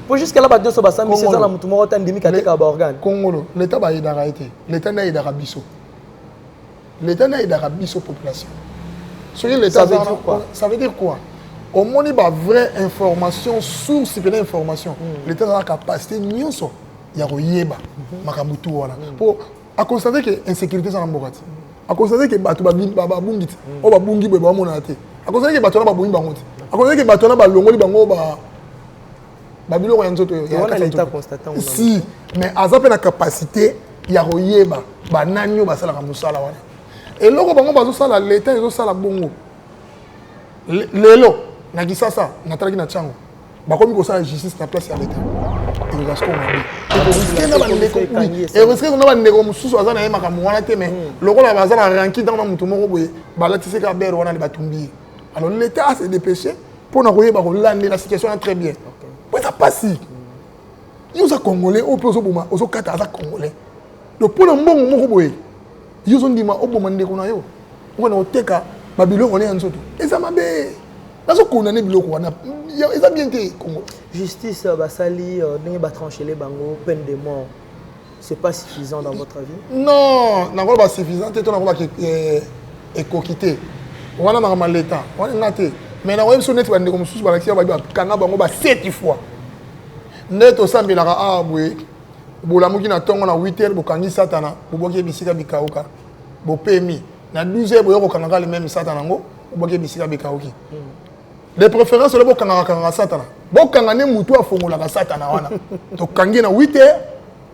Pour jusqu'à là, deux soba sambi, c'est ça la moutou moro tandimi kateka ba organe. Congolo, l'État va aider à été. L'État n'a aidé à biso. L'État n'a aidé à biso population. Ça veut dire quoi? Ça veut dire quoi? Au moins, il y a vraie information, source de l'information. L'État a la capacité, il y a yeba, makamutu wala. Pour à constater que l'insécurité c'est en Mbogati. À constater que batu ba bungit, o ba bungi be ba monate. À constater que batu na ba bungi bangote. À constater que batu na ba longoli bango ba bilo ya nzoto ya l'État constatant. Si, mais azape na capacité ya yeba ba nanyo ba sala ka musala wana. Et loko bango bazo sala l'État ezo sala bongo. Lelo na kisasa na talaki na chango. Bakomi ko sala justice na place ya l'État. Et parce qu'on a dit et parce que on a des mususu azana yema ka mwana te mais lokola bazana ranki dans mutu moko boye balatisi ka ber wana batumbi. Alors l'État s'est dépêché pour na koyeba ko lande la situation est très bien. Pour ça passe. Ils sont congolais au plus au boma au kata za congolais. Donc pour na mbongo moko boye ils ont dit ma oboma ndeko na yo. On a oteka babilo on est en soto. Et ça m'a bé. Nazo condamner biloko wana. Ils ont bien été Congo. Justice basali ndenge ba trancher les bango peine de mort. C'est pas suffisant dans votre avis? Non, n'a pas suffisant, tu n'as pas écoquité. On a mal l'état, on a naté. Mais na web sonnet ba ndeko mususu ba laxia ba kanga bango ba 7 fois. Neto sambela ka abwe. Bola muki na tongo na 8h bokangi satana, boboki bisika bikauka. Bo pemi na 12h boyoko kanga le même satana ngo, boboki bisika bikauki. De préférence le bokanga kanga satana. Bokanga ne mutu afongola ka satana wana. To kangi na 8h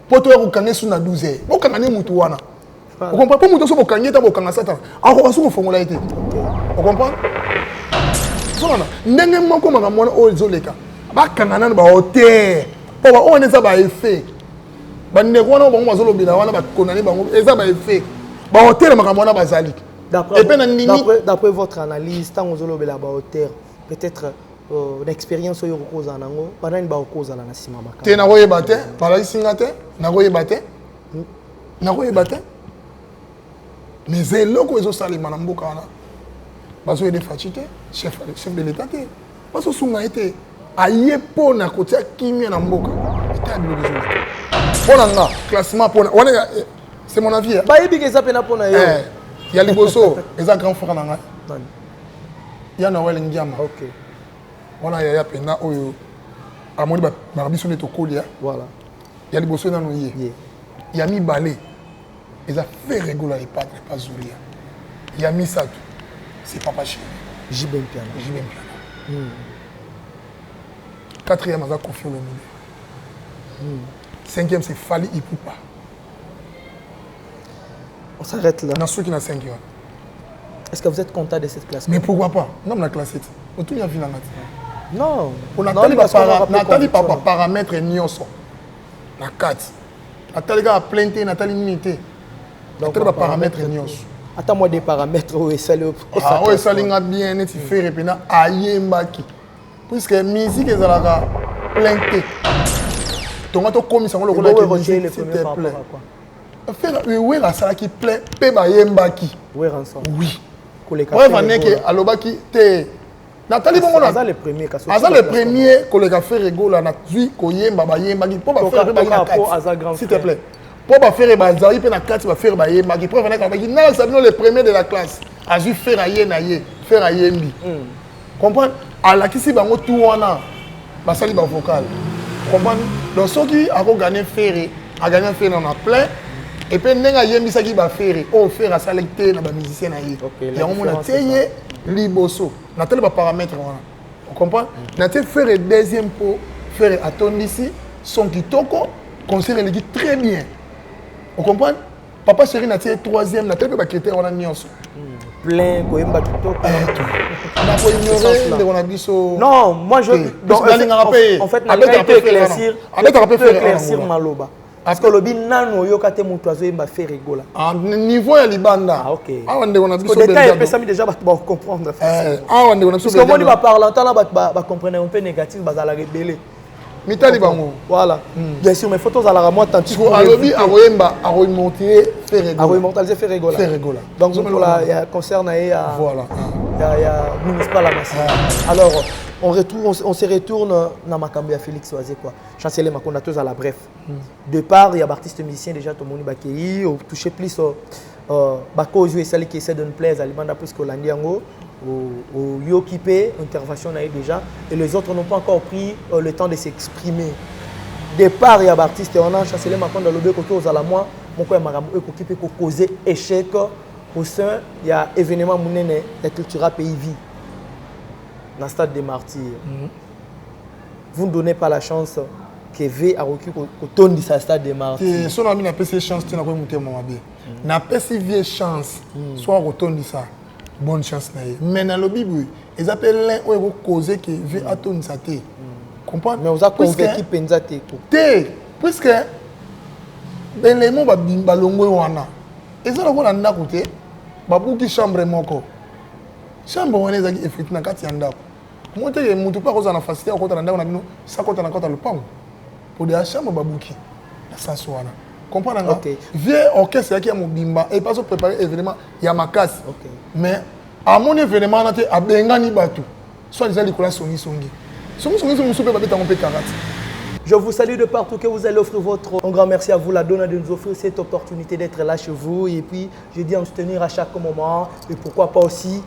poto ya kokanga suna 12h. Bokanga ne mutu wana. Vous comprenez pas mutu so bokanga ta bokanga satana. Ako basu kofongola ite. Vous comprenez? Sona ndenge moko manga mwana ozoleka. Bakanga nanu ba hauteur. Po ba on eza ba effet. Ba ndeko wana bango bazolobela wana ba konani bango eza ba effet. Ba hauteur maka mwana bazali. D'après votre analyse, tant que vous avez la hauteur, peut-être l'expérience au Yoko Zanango, pendant une Baoko Zanana Simama. Tu n'as pas battu, par Singate, n'a pas battu, n'a pas battu. Mais c'est là que vous avez salé Manamboka. Parce que vous êtes fatigué, chef de l'État. Parce que vous avez été aïe pour na côté Kimi Namboka. Pour un classement, c'est mon avis. Bah, il y a des gens il y a les bossos, les grands frères. Il y a Noël Ndiama. Ok. Voilà, il y a Pena Oyo. À mon avis, il y a Colia. Voilà. Il y a les bossos dans nos yeux. Il y a mis Balé. Ils ont fait régulier et pas Zoulia. Il y a mis ça. C'est Papa Chéri. Jibem Piano. Jibem Piano. Quatrième, il y a Kofi Olomide. Cinquième, c'est Fali Ipupa. On s'arrête là. Dans ceux qui ont 5 ans. Est-ce que vous êtes content de cette classe? Mais pourquoi pas? Non, la classe. On tout y a vu la matin. Non. On a pas paramètres nyonso. La 4. Nathalie a plainté, Nathalie unité. Donc on a paramètres nyonso. Attends-moi des paramètres où ça le. Ah oui, ça linga bien net fait repena ayembaki. Puisque musique est la plainté. Donc on commis ça on le rôle s'il te plaît. Oui, la salle qui plaît, Peba Yembaki. Oui, ensemble. Oui. Ouais, Vaneke, Alobaki, te. Nathalie Bongola. Aza le premier. Aza le premier, collègue fait rigola, na tui, Koyemba, Yembaki. Pour faire s'il te plaît. Pour faire Bazari, puis na 4, va faire Yembaki. Pour venir avec non, c'est le premier de la classe. Azu faire Ayenaye, faire Ayembi. Comprends? À la Kissi Bango, tout wana, Basali ba vocal. Comprends? Donc, ceux qui ont gagné Ferré, a gagné Ferré dans la plein. Et puis, nous avons fait des affaires. On fait des sélections dans les musiciens. Et on a fait des liboso. On a fait des paramètres. On comprend? On a fait le deuxième pot, faire attendre ici, son kitoko, conseiller le guide très bien. On comprend? Papa chéri, on a fait le troisième, on a fait des critères. On a mis ensemble. Plein, Koyemba kitoko. On a dit non, moi je. En fait, on peut éclaircir Maloba. Parce que le binano yo kate mutuazo yemba fait rigola. À niveau ya libanda. Ah ok. Ah on a parce que détail peut ça déjà va comprendre. Ah on a parce que moi va parler en temps là va comprendre un peu négatif va la rebeller. Mitali bango. Voilà. Bien sûr mes photos à la moi tant tu vois alobi a yemba a remonter fait rigola. A remonter fait rigola. Fait rigola. Donc pour la concerne à voilà. Il y a municipal à Massi. Alors on se retourne dans Makambi à Félix Oazé quoi. Chancelier Makonda tous à la bref. De part, il y a artistes musiciens déjà tout le monde bakei, au toucher plus bako jouer celle qui essaie de nous plaire à l'Ibanda plus que l'Andiango au Yokipe intervention a déjà et les autres n'ont pas encore pris le temps de s'exprimer. De part, il y a artistes on a Chancelier Makonda le bec autour à la moi mon quoi marabu Yokipe ko causer échec au sein il y a événement munene la culture pays vie. Dans le stade des martyrs. Vous ne donnez pas la chance que V a reçu au ton de sa stade des martyrs. Si on a mis la chance, tu n'as pas monté mon abbé. Na vieille chance, soit retourne de ça. Bonne chance. Mais dans le Bible, ils appellent l'un où ils causent que V a tourné sa tête. Comprends? Mais vous avez convaincu Penzate. Puisque ben les mots balongo wana. Ils ont la nda côté. Babu qui chambre moko. Chambre wana ezaki effectivement kati yanda. Moi te mutu pa koza na facilité ko ta nda na bino sa ko ta na kota le pang. Pour des chambre babuki. La saswana. Comprends nga? Vieux orchestre qui a mobimba et pas préparer événement ya makasi. Mais à mon événement na te abengani batu. Soit déjà les songi songi. Songi songi soupe babeta on peut 40. Je vous salue de partout que vous allez offrir votre... Un grand merci à vous, la donne de nous offrir cette opportunité d'être là chez vous. Et puis, je dis en soutenir à chaque moment. Et pourquoi pas aussi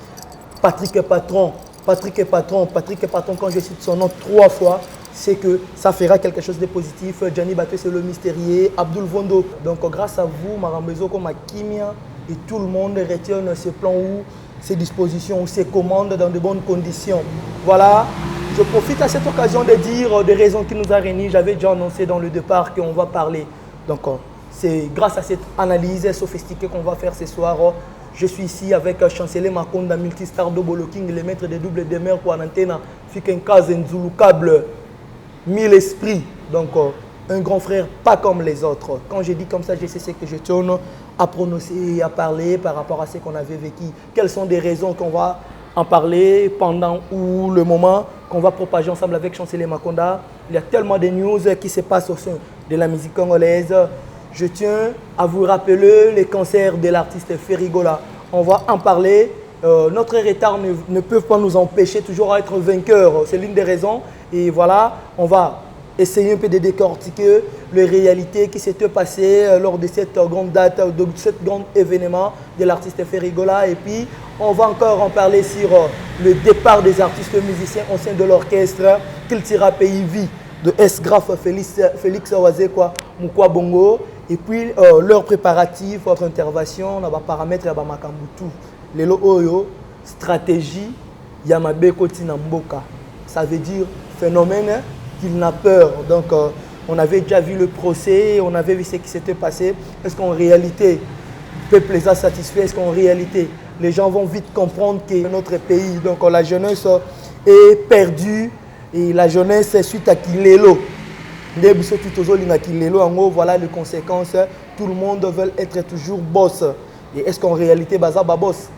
Patrick est patron. Patrick est patron. Patrick est patron, quand je cite son nom 3 fois, c'est que ça fera quelque chose de positif. Gianni Baté, c'est le mystérieux. Abdul Vondo. Donc, grâce à vous, Marambezo, comme Kimia, et tout le monde retient ce plan ou ces dispositions ou ces commandes dans de bonnes conditions. Voilà. Je profite à cette occasion de dire des raisons qui nous a réunis. J'avais déjà annoncé dans le départ qu'on va parler. Donc, c'est grâce à cette analyse sophistiquée qu'on va faire ce soir. Je suis ici avec Chancelier Makonda, multistar Dobolo King, le maître des doubles demeures pour Antena, Fikenkaze Nzulu Câble, 1000 esprits. Donc, un grand frère, pas comme les autres. Quand je dis comme ça, je sais ce que je tourne à prononcer et à parler par rapport à ce qu'on avait vécu. Quelles sont des raisons qu'on va en parler pendant ou le moment qu'on va propager ensemble avec Chancelier Makonda. Il y a tellement de news qui se passent au sein de la musique congolaise. Je tiens à vous rappeler le cancer de l'artiste Ferigola. On va en parler. Notre retard ne peut pas nous empêcher toujours à être vainqueurs. C'est l'une des raisons. Et voilà, on va essayer un peu de décortiquer les réalités qui s'étaient passées lors de cette grande date, de ce grand événement de l'artiste Ferigola. Et puis, on va encore en parler sur le départ des artistes musiciens au sein de l'orchestre Kiltira Pays Vie de S-Graph Félix Oazé Moukwa Bongo. Et puis, leur préparatif, votre intervention, on va paramètres, on va makambutu. Lelo Oyo, stratégie, Yamabe Kotina Mboka. Ça veut dire phénomène qu'il n'a peur. Donc, on avait déjà vu le procès, on avait vu ce qui s'était passé. Est-ce qu'en réalité, le peuple les a satisfaits? Est-ce qu'en réalité, les gens vont vite comprendre que notre pays, donc la jeunesse est perdue et la jeunesse suite à Kilelo. Voilà les conséquences. Tout le monde veut être toujours boss. Et est-ce qu'en réalité, Baza boss?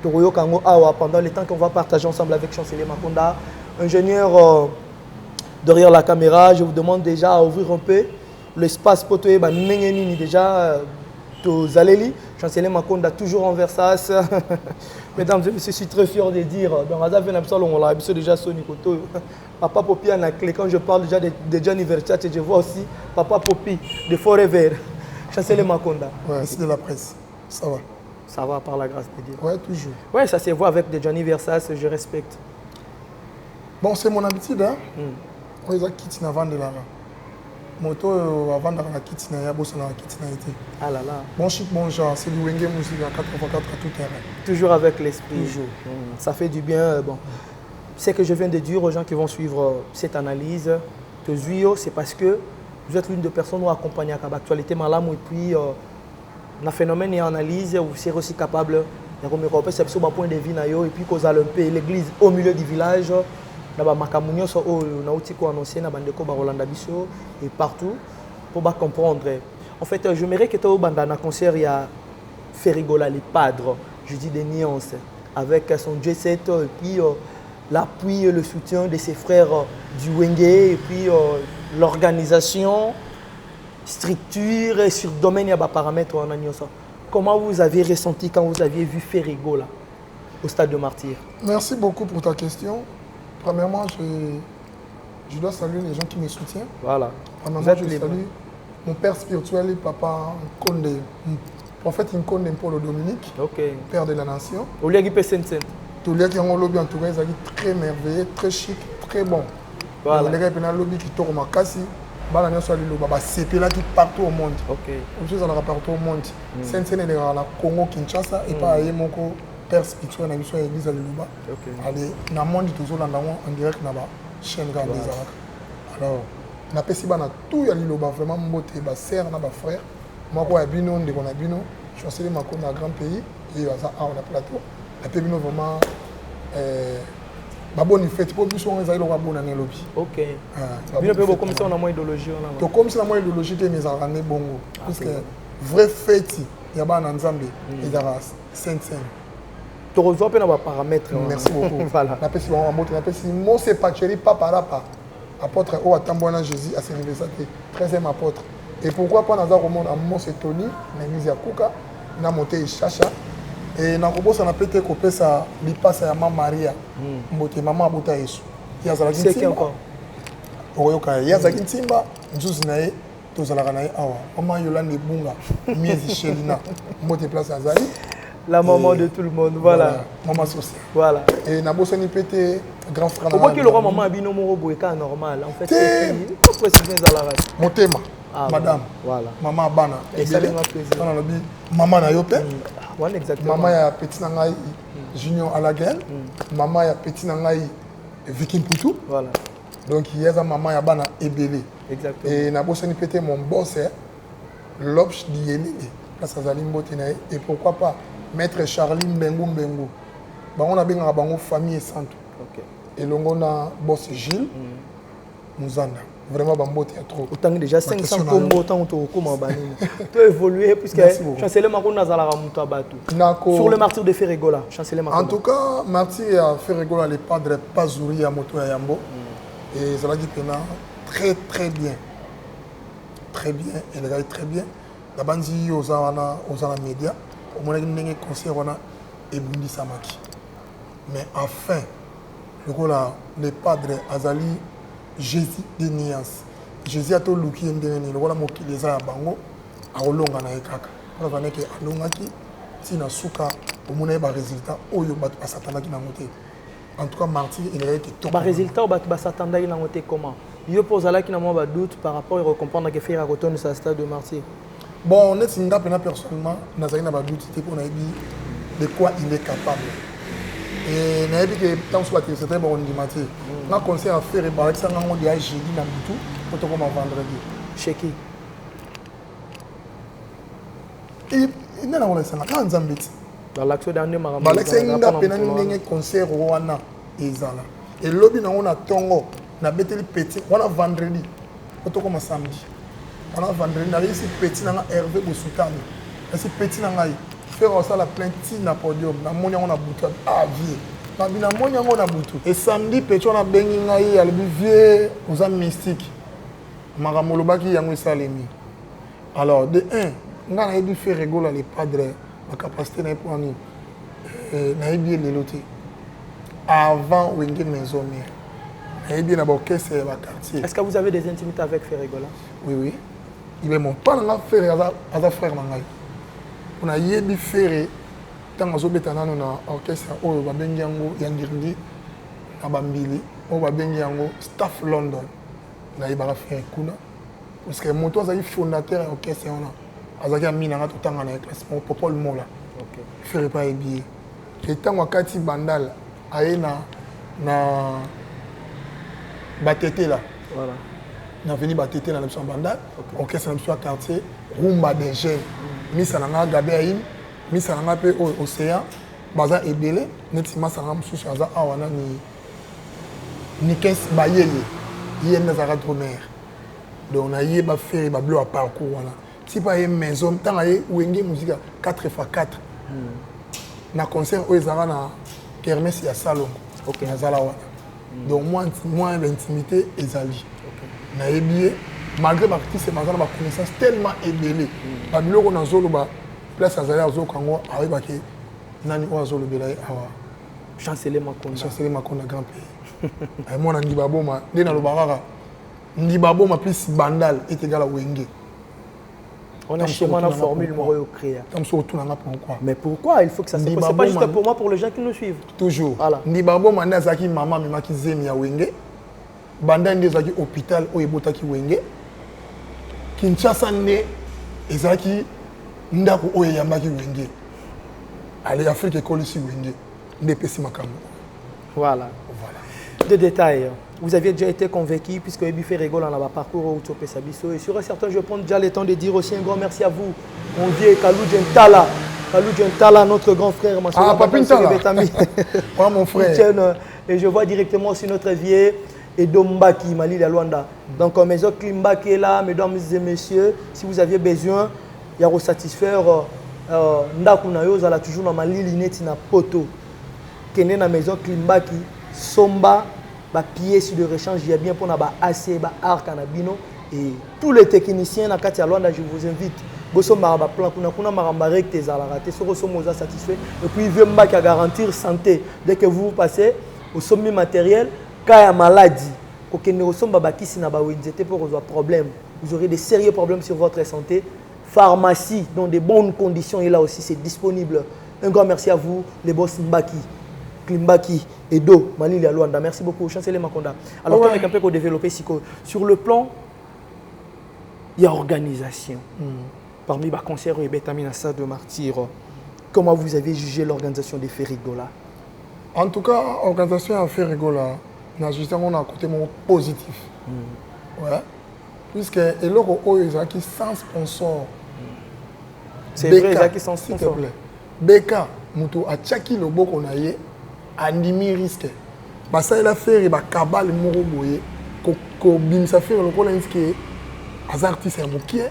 Pendant le temps qu'on va partager ensemble avec Chancelier Makonda, ingénieur derrière la caméra, je vous demande déjà à ouvrir un peu l'espace pour toi. Déjà, Chancelier Makonda toujours en Versace. Mesdames et messieurs, je suis très fier de dire. Dans on l'a déjà Sony Koto. Papa Popi a la clé. Quand je parle déjà de Gianni Versace, je vois aussi Papa Popi de Forever. Chancelier Makonda. Ouais, c'est de la presse. Ça va. Ça va par la grâce de Dieu. Ouais, toujours. Ouais, ça se voit avec des Gianni Versace, je respecte. Bon, c'est mon habitude, hein. On les a quittés avant de là. Moto avant de la quitter, il y a beaucoup de quitter. Ah là là. Bon chic, bon genre, c'est du Wenge musique à 4x4 à tout terrain. Toujours avec l'esprit. Toujours. Ça fait du bien. Bon. Ce que je viens de dire aux gens qui vont suivre cette analyse, que Zuyo, c'est parce que vous êtes l'une des personnes qui accompagne l'actualité malam et puis le phénomène et analyse, vous serez aussi capable de remettre sur le point de vue et puis cause un peu l'église au milieu du village. Et partout pour comprendre. En fait, j'aimerais que tu aies un concert, il y a Ferigola, les padres, je dis des nuances, avec son J7 et puis l'appui et le soutien de ses frères du Wenge et puis l'organisation, structure et sur le domaine, il y a des paramètres. Comment vous avez ressenti quand vous aviez vu Ferigola au stade de Martyr? Merci beaucoup pour ta question. Premièrement, je dois saluer les gens qui me soutiennent. Voilà. Premièrement, je salue mon père spirituel et papa Nkonde, prophète Nkonde Paul Dominique, père de la nation. Au lieu de Saint-Saint. Tout le monde lobby en tout cas, ils très merveilleux, très chic, très bon. Voilà. Les gars qui ont lobby qui tournent ma casse, c'est là qui partout au monde. Ok. Je suis partout au monde. Saint-Saint est dans la Congo, Kinshasa et pas mon père spirituel dans l'église à l'Iloba. Allez, dans le monde toujours en direct dans la chaîne grande des Arabes. Alors, on a fait tout à l'Iloba, vraiment mon ma sœur, ma frère. Moi, je suis bino, je suis allé dans un grand pays et on a plateau. Et puis, vraiment, bonne fête pour nous, on est allé au lobby. Ok. Vous pouvez comme ça, on a moins d'idéologie. Comme ça, on a moins d'idéologie que mes arabes bongo. Parce que vraie fête, il y a un ensemble, il y a Saint-Saint. Tu reçois pas nos paramètres. Merci beaucoup. Voilà. La personne moi c'est Pacheri papa là apôtre au Atambouana Jésus à ses universités 13e apôtre. Et pourquoi pas dans un monde à Mons et Tony, l'église à Kuka, na monté Chacha et na kobo ça na pété kopé ça li passe à maman Maria. Mbote maman abota Yesu. Il y a ça c'est qui encore. Oyoka il y a ça kintimba nzuzi nae tozalaka nae awa. Maman Yolande Bunga, Miezi Shelina, mbote place azali. La maman de tout le monde, voilà. Maman sociale. Voilà. Et Nabos Nipete, grand frère. Pourquoi que le roi maman a bien nommé Boeka normal? En fait, c'est pourquoi c'est bien à la radio. Mon thème, madame. Voilà. Maman Bana. Et ça m'a plaisir. Maman Nayope. Voilà, exactement. Maman ya petit nangai Junior Alaguel. Maman ya petit nangai Viking Poutou. Voilà. Donc il y a maman ya Bana Ebele. Exactement. Et Nabos Nipete, mon boss, l'obch d'Yélé. Place à Zalim Botenaï. Et pourquoi pas Maître Charlie Mbengu. On a bien une famille et centre. Et on a boss Gilles, Mouzanda. Vraiment, il y a trop. Autant déjà 500 comme autant tu as évolué puisque chancelier Macron n'a pas sur le martyr de Ferregola. Chancelier Macron. En tout cas, martyr de Ferregola, les padres Pazouri à Moto et Yambo. Et ça l'a dit très très bien. Très bien. Elle regarde très bien. La bande aux médias. Au moins, il y a un conseil et Bundi Samaki. Mais enfin, les padres Azali, Jésus de Nias, Jésus a tout le qui est devenu, le voilà qui les a à Bango, à Olonga na Ekaka. Pour la que Alonga qui, si na souka, au moins il résultat, au yo bat Satana qui n'a monté. En tout cas, martyr, il a été top. Résultat, au bat Satana il a monté comment? Il pose là qui n'a pas de doute par rapport à comprendre que faire à retourner sa stade de martyr. Bon, on est singa personnellement, n'a pas de doute pour nous de quoi il est capable. Et n'a dit que tant soit c'est très bon dimanche. On a conseillé à faire et par exemple on dit à jeudi dans tout pour te comme vendredi. Chez qui? Et il n'a pas laissé la Nzambit. Dans l'action dernier maman. Bah l'action n'a pas pénalisé concert Rwanda ezala. Et lobby na on a tongo na beteli petit on a vendredi pour te comme samedi. On a vendredi na ici petit na Hervé Boussoutane. Ici petit na ngai faire ça la plainte na podium na monia on a boutu à vie. Na monia on a boutu. Et samedi petit on a bengi ngai ya le vieux aux âmes mystiques. Maramolobaki yango salemi. Alors de 1 nga na dû faire rigoler les padres ma capacité na pour ni na bien les loter. Avant Wenge maison mère. Na bien na orchestre la quartier. Est-ce que vous avez des intimités avec Ferregola? Oui oui. Il est mon pas na faire à frère na ngai. On a yebi ferré tant azobeta nano na orchestre oyo babengi yango yangirndi na bambili oyo babengi yango staff London na yebaka ferré kuna parce que moto azali fondateur ya orchestre wana azaki amina nga totanga na classement Popol Mola ferré pa yebi et tant wakati bandal aye na batete là voilà na veni batete na l'option bandal orchestre na l'option quartier rumba des jeunes Misa nanga Gabeaïm, Misa nanga pe Océan, baza ebele, neti masa nanga mususu aza awana ni kes bayeli, yenda zara dromer. Donc on a yé ba faire ba bleu à parcours wana. Si pas yé maison, tant ayé wenge musique 4x4. Na concert o ezara na kermesse ya salon. OK, na zala wana. Donc moi l'intimité ezali. OK. Na yebié malgré ma petite sémazana ma connaissance tellement élevée babilo ko na zolo ba place azali azo kango ayeba ke nani o azolo belaye awa chancelier Macron grand pays Moi, Ndibaboma, dès dans le barara, Ndibaboma plus bandal est égal à Wenge. On a chez moi la formule créée. Mais pourquoi il faut que ça se passe? C'est pas juste pour moi, pour les gens qui nous suivent. Toujours. Voilà. Ndibaboma nazaki maman memaki zemi ya Wenge. Bandal ndezaki hôpital o ebotaki Wenge. Kinshasa ne ezaki ndako o yambaki Wenge. Allez Afrique école ici Wenge. Ndepesi makambo. Voilà. De détails. Vous aviez déjà été convaincu puisque Ebife rigole en parcours au Topé Sabiso. Et sur certain, je prends déjà le temps de dire aussi un grand merci à vous, mon vieux Kalou Djentala. Kalou Djentala, notre grand frère. Papi Ntala. Ah, mon frère. Et je vois directement aussi notre vieux Edombaki, Mali de Luanda. Donc, Maison Klimbaki est là, mesdames et messieurs. Si vous aviez besoin, il y a à satisfaire. Ndakunayo, vous allez toujours dans Mali, l'ineti na poto. Kene na Maison Klimbaki, Somba. Pièces de rechange, il y a bien pour na AC, arc canabino et tous les techniciens na Katia Luanda, je vous invite. Bosso maraba plan kuna maramba recte zalaraté, soko somoza satisfait et puis veut m'baki à garantir santé dès que vous passez au sommet matériel, kaya maladie, kokene au somba bakisi na ba wenzete pour avoir problème, vous aurez des sérieux problèmes sur votre santé. Pharmacie dans de bonnes conditions et là aussi c'est disponible. Un grand merci à vous les boss Mbaki. Klimbaki, Edo, Mali, Luanda. Merci beaucoup, Chancelier Makonda. Alors, on est un peu pour développer sur le plan, il y a organisation. Parmi les concerts et Betamina de Martyr, comment vous avez jugé l'organisation des Ferrigola? En tout cas, l'organisation des Ferrigola, on a juste un côté positif. Ouais. Puisque il y a qui sans sponsor. C'est vrai, il y a qui sans sponsor. S'il te plaît. Beka, Moutou, à Tchaki, le beau qu'on a eu. Andimi risque. Ça il a fait ba kabal moro boye ko bimsa faire le ko l'insque az artiste ya mokie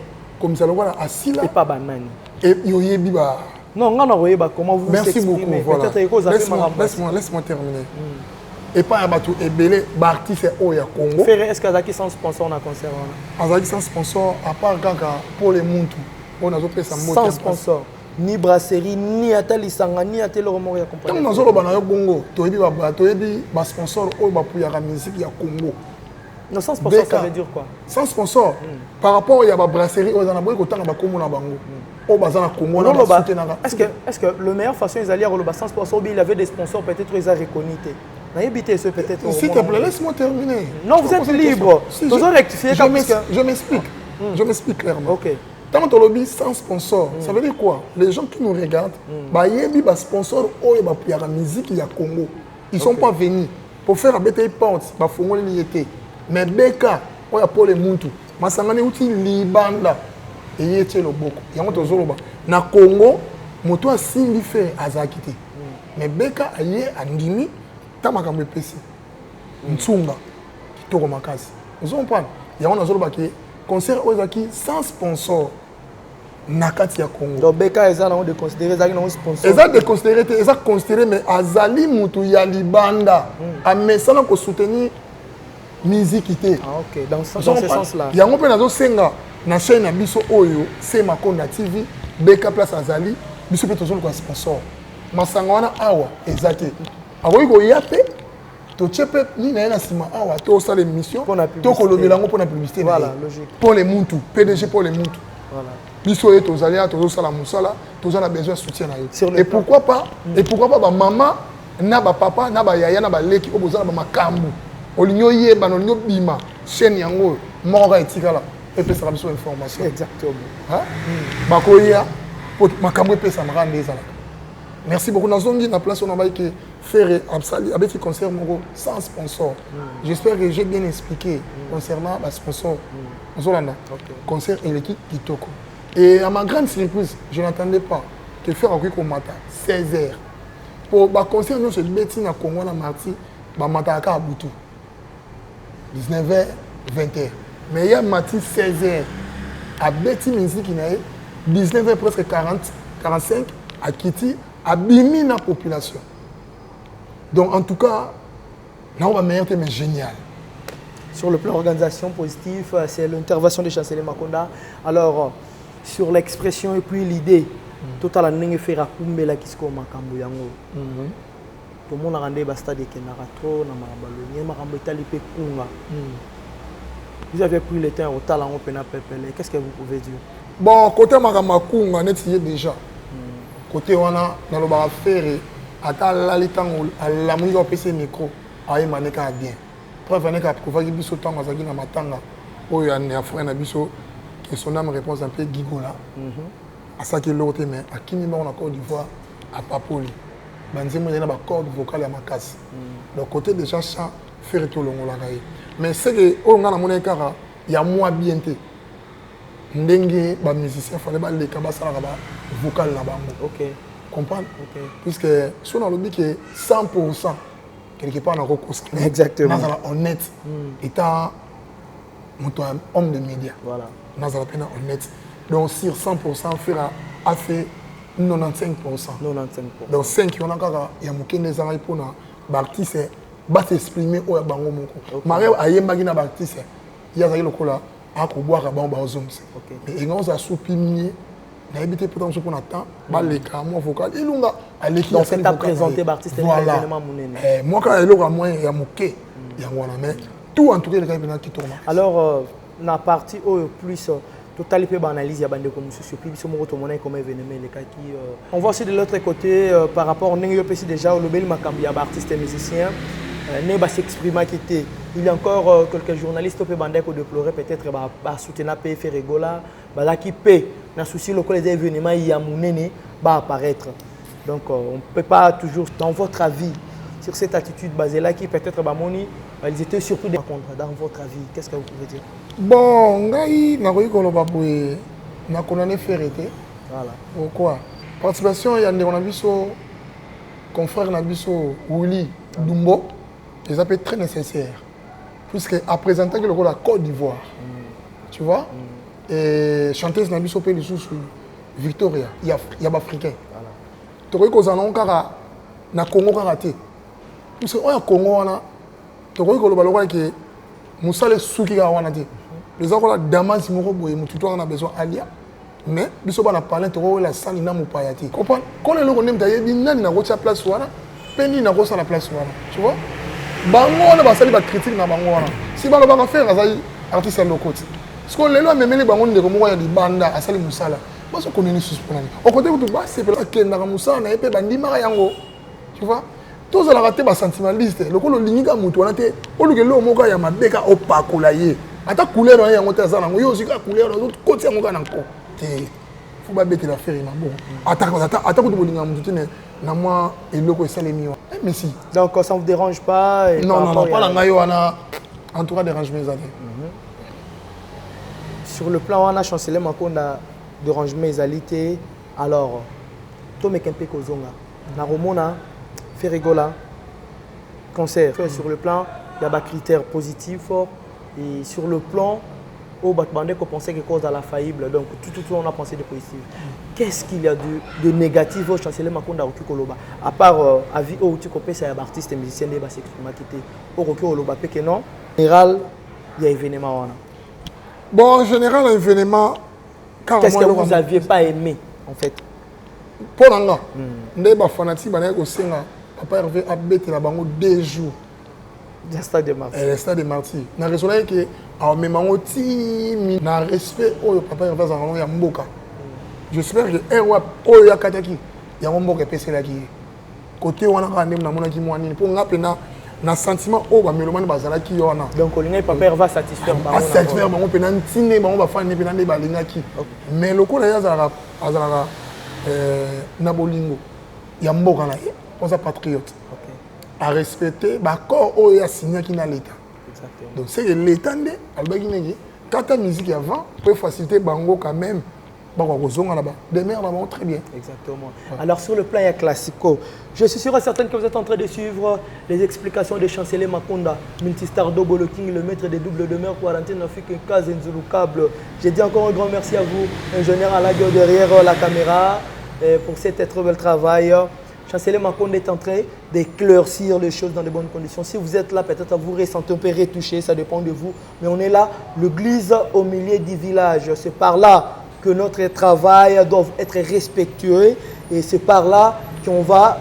comme ça le voilà asila et pas banani et yoyebi ba non ngana royeba comment vous merci beaucoup voilà laisse-moi terminer et pas abatu ebele ba artiste au ya Congo faire est-ce qu'azaki sans sponsor na concert azaki sans sponsor à part kaka pour les muntu on a zo ça sans sponsor ni brasserie, ni atali sanga, ni ateli romo ya compagnie. Comme nous avons dit Congo, tu as dit sponsor ou pour la musique ya Congo. Non, sans sponsor, ça veut dire quoi? Sans sponsor, par rapport à la brasserie, on a besoin de temps Congo na bango. Au bazar Congo, est-ce que le meilleure façon ils allaient à sans sponsor, il avait des sponsors peut-être ils ont reconnus. N'ayez ce peut-être. S'il te plaît, laisse-moi terminer. Non, vous êtes libre. Vous avez rectifié. Je m'explique. Je m'explique clairement. OK. Tant que lobby sans sponsor, ça veut dire quoi? Les gens qui nous regardent, il y a des sponsors pour la musique il y a Congo. Ils ne sont pas venus pour faire des portes, pour faire des mais Beka, il y a pour les Muntu. Masangani uti Libanda et il y a le Boko. Il y a un autre na Congo, moto a signé fait azakité. Mais Beka aye andimi tamakambe pesi. Ntsunga qui toko makasi. Vous comprenez? Il y a un autre qui concert ozaki sans sponsor. Nakati ya Congo. Donc Beka eza na de considérer ça comme sponsor. Eza de considérer, eza considérer mais azali mutu ya Libanda. A mesana ko soutenir musique ité. Ah OK, dans ce sens là. Ya ngopé nazo senga na chaîne na biso oyo, c'est Makonda TV, Beka place azali, biso pe tozo ko sponsor. Masanga wana awa ezate. Akoyi ko yape to chepe ni na sima awa to sala émission to ko lobela ngo pona publicité. Voilà, logique. Pour les Muntu, PDG pour les Muntu. Voilà. Biso et tozalia tozosala musala tozana besoin de soutien na yo et pourquoi pas ba maman na ba papa na ba yaya na ba leki obozana ba makambu olinyo yeba no linyo bima chaîne yango mora etikala et puis ça va besoin d'information exactement hein ba koya pour makambu et ça me rend ezala. Merci beaucoup nazongi na place on a que faire absali avec concert moko sans sponsor. J'espère que j'ai bien expliqué concernant la sponsor. Zolanda concert et l'équipe Kitoko. Et à ma grande surprise, je n'attendais pas que faire un matin 16h. Pour le concert, nous sommes bêtis à Congo, à Marty, à Mataka à Boutou. 19h, 20h. Mais il y a Marty 16h. À Betty Musique, 19h presque 40, 45, à Kitty, à Bimi la population. Donc en tout cas, là on va meilleur mais génial. Sur le plan organisation positif, c'est l'intervention de Chancelier Makonda. Alors, sur l'expression et puis l'idée, total à faire à Kumbela qui se tout le monde a rendu le stade de Kenara trop, na Marabalonie, Marambo Itali pe Kunga. Vous avez pris le temps au talent au Pena Pepele. Qu'est-ce que vous pouvez dire? Bon, côté Maramakunga, net y est déjà. Côté wana, dans le bar ferré, à la litan la musique au PC micro, aïe maneka bien. Preuve n'est qu'à pouvoir qu'il biso temps mazagi na matanga. Oh ya ne afrena na biso que son âme réponse un peu gigola. À ça que l'autre mais à qui on a Côte d'Ivoire à Papoli. Banzemo il y a ba corde vocale à Makasi. Donc côté déjà chant faire tout le monde là. Mais c'est que on a mon écart, il y a moins bien té. Ndenge ba musicien fallait ba les kabasa là bas vocal là bas. OK. Comprendre? OK. Puisque si on a le dit que 100% quelque part on a recours. Exactement. Nazala honnête. Étant un homme de médias. Voilà. Nazala pena honnête. Donc sur 100% faire a fait 95%. 95%. Donc 5 on a encore il y a mokene zanga pour na artiste ba s'exprimer au ya bango moko. Marie ayembaki na artiste. Il y a ça lokola a ko boire ba ba ozomse. Mais il on a soupimier na habité pourtant ce qu'on attend ba les camons vocal ilunga aleki. Donc c'est à présenter artiste événement monene. Moi quand il aura moins il y a moké il y a ngwana mais tout en tout cas les gars qui tournent. Alors na partie au plus total peu analyse ya bande comme sur puis biso moko to mona comme événement les cas qui on voit aussi de l'autre côté par rapport au nengo pesi déjà le bel makambi ya artiste et musicien ne ba s'exprimer qui était il y a encore quelques journalistes au bande ko déplorer peut-être ba soutenir pe faire rigola ba la qui paie na souci le les événements ya monene va apparaître donc on peut pas toujours dans votre avis sur cette attitude basée là qui peut-être ba moni ils étaient surtout des contre dans votre avis qu'est-ce que vous pouvez dire? Bon ngai na koyi koloba boye na konane ferete. Voilà. Pourquoi? Participation ya ndeko na biso confrère na biso Willy Dumbo, ça peut être très nécessaire puisque à présenter que le rôle la Côte d'Ivoire. Tu vois? Et chanteuse na biso pe lisusu Victoria, il y a africain. Voilà. To koyi kozana kaka na Congo kaka te. Puisque o ya Congo wana to koyi koloba lokwa ke musale suki ka wana te. Les gens ont damas moko boye mututo on a besoin alia mais biso bana parler to la sali na mupayati comprendre quand le logo nemta yebi nani na ko place wana peni na ko la place wana tu vois bango na basali ba critique na bango wana si balo ba faire azali artiste lokoti parce que lelo memeli bango ndeko moko ya libanda asali musala baso konini suspendre au côté tout bas c'est peut kenda ka musala na epe bandima yango tu vois tous la raté ba sentimentaliste lokolo linga mutu wana te olukelo moko ya mabeka opakola ye ata couleur na yango te azana yo aussi ka couleur na autre côté yango kana ko te faut ba bête la faire na bon ata ko bolinga mutu te na moi eloko esalemi wa mais si donc ça vous dérange pas et non pas la ngayo wana en tout cas dérange mes amis sur le plan wana chancelier Makonda dérange mes alités alors to mekempe kozonga na romona faire rigola concert sur le plan il y a des critères positifs et sur le plan au Batbandé qu'on pensait quelque chose à la faillible donc tout on a pensé de positif. Qu'est-ce qu'il y a de négatif au chancelier Makonda au Koloba à part avis au Tikopé c'est un artiste et musicien de s'exprimer qui était au Koloba que non en général il y a événement bon en général événement qu'est-ce que vous aviez pas aimé en fait pour l'anga ndé ba fanatique ba ko senga papa Hervé a bêté la bango 2 jours. Le stade de Marty. Le stade de Marty. Na raisonné que en même ti na respect au papa Hervé za ya mboka. J'espère que Erwa o ya kataki ya mboka pese la ki. Côté wana ka ndem na mona ki mwani pour nga pena na sentiment o ba melomane bazala ki yona. Donc olinga papa Hervé satisfaire ba satisfaire bango pena ntine bango ba fani pena nde balinga ki. Mais lokola ya za na bolingo ya mboka na ye on sa patriote à respecter l'accord où il y a signé qui n'a l'état. Donc c'est l'état de albagi quand ta musique avant peut faciliter bango quand même là-bas. Demain là-bas très bien. Exactement. Alors sur le plan classico, je suis sûr et certain que vous êtes en train de suivre les explications de chancelier Makonda, multistar Dobo King, le maître des doubles demeures quarantaine n'Afrique case Nzulu câble. J'ai dit encore un grand merci à vous, ingénieur à la gueule derrière la caméra pour cet très bel travail. Chancelier Makonda est en train d'éclaircir les choses dans de bonnes conditions. Si vous êtes là, peut-être vous ressentez un peu retouché, ça dépend de vous. Mais on est là, l'église au milieu du village. C'est par là que notre travail doit être respectueux et c'est par là qu'on va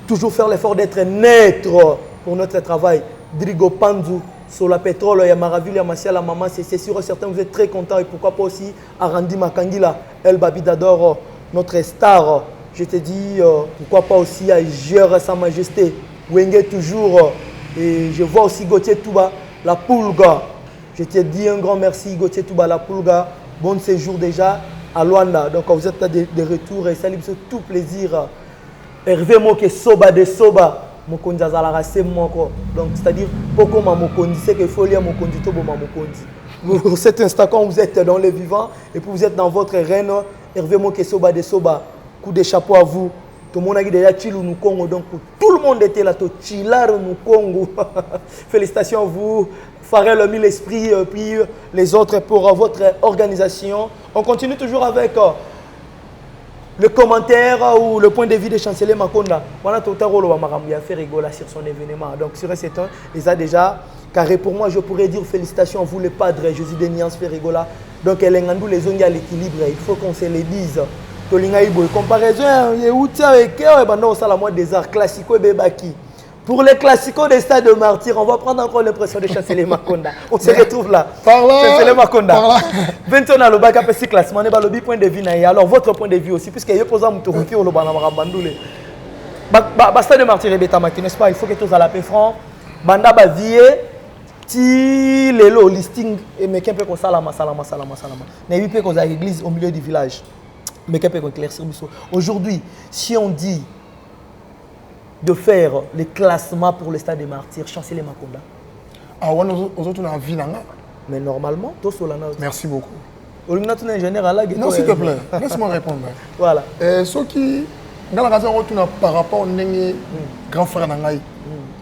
toujours faire l'effort d'être neutre pour notre travail. Drigo Pandu, sur la pétrole, il y a Maraville, il y a Massia, la maman, c'est sûr et certain, vous êtes très contents. Et pourquoi pas aussi Arandi Makangila, El Babidador, notre star. Je te dis, pourquoi pas aussi à Gère Sa Majesté, Wenge toujours. Et je vois aussi Gauthier Touba, la Poulga. Je te dis un grand merci, Gauthier Touba, la Poulga. Bon séjour déjà à Luanda. Donc vous êtes là de retour et ça lui fait tout plaisir. Hervé Moke Soba de Soba. Mokondi Azalara c'est moko. Donc c'est-à-dire, pourquoi Mokondi, c'est qu'il faut lire Mokondi, Tobo Mokondi. Pour cet instant, quand vous êtes dans les vivants et puis vous êtes dans votre reine, Hervé Moke Soba de Soba. Coup de chapeau à vous. Tout le monde a dit déjà Chilou nous Congo. Donc tout le monde était là. Tout Chilar nous Congo. Félicitations à vous. Farel Mille Esprit, puis les autres pour votre organisation. On continue toujours avec le commentaire ou le point de vue de chancelier Makonda. Voilà tout à l'heure, il a fait rigoler sur son événement. Donc sur ce temps, ils ont déjà carré pour moi. Je pourrais dire félicitations à vous, les padres. Jésus de Niance fait rigoler. Donc les Ngandou, les ongi à l'équilibre. Il faut qu'on se les dise. Comparaison, des arts classiques et bébaki. Pour les classicos des stades de martyrs, on va prendre encore l'impression de chancelier Makonda. On se retrouve là. Chancelier Makonda. Maintenant, le bac à classement, le point de vue. Alors, votre point de vue aussi, puisque il y a posé un moutouriki au Banamarabandoule. Stade de martyrs et bétamaki, n'est-ce pas? Il faut que tous à la paix franc. Banda Bavier, ti lelo listing, et mais qu'un peu comme salama. N'est pas comme ça, l'église au milieu du village. Mais qu'est-ce qu'on éclaircir aujourd'hui, si on dit de faire les classements pour le stade des martyrs, chancelier Makonda. Ah ouais, aux autres on a vie là. Mais normalement, tout cela. Merci beaucoup. Non, s'il te plaît, laisse-moi répondre. Voilà. Ceux qui, dans la raison par rapport au grand frère Nangaï,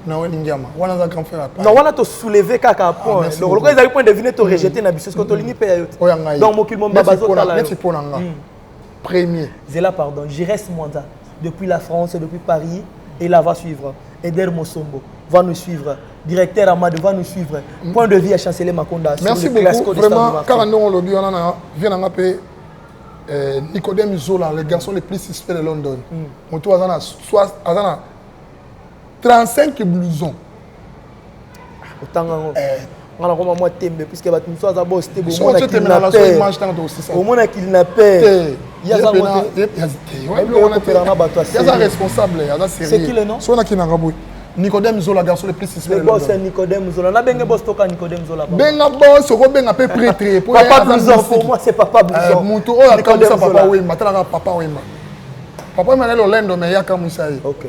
non, on a grand frère. Non, on a tout soulevé caca point. Donc, quand ils avaient point de venir te rejeter na biso, parce que tu l'ini paye. Donc, mon kilomètre babazo là. Premier. Zéla, pardon, Jires Mwanda, depuis la France, depuis Paris, et là va suivre. Eder Mosombo va nous suivre. Directeur Amadou va nous suivre. Point de vue à chancelier Makonda. Merci beaucoup. Vraiment, quand on l'a dit, on a appelé Nicodème Zola, le garçon le plus suspect de London. On a 35 blousons. Autant on a vraiment tembe puisque va nous soit d'abord c'était bon on a kidnappé au moins a kidnappé il y a responsable c'est qui le nom soit qui n'a pas Nicodème Zola garçon le plus suspect le boss c'est Nicodème Zola na benga boss toka Nicodème Zola benga boss ko benga peu prêtre papa Blouson pour moi c'est papa Blouson muto o akam ça papa Wemba tala papa Wemba papa Wemba le lendo mais ya kam ça OK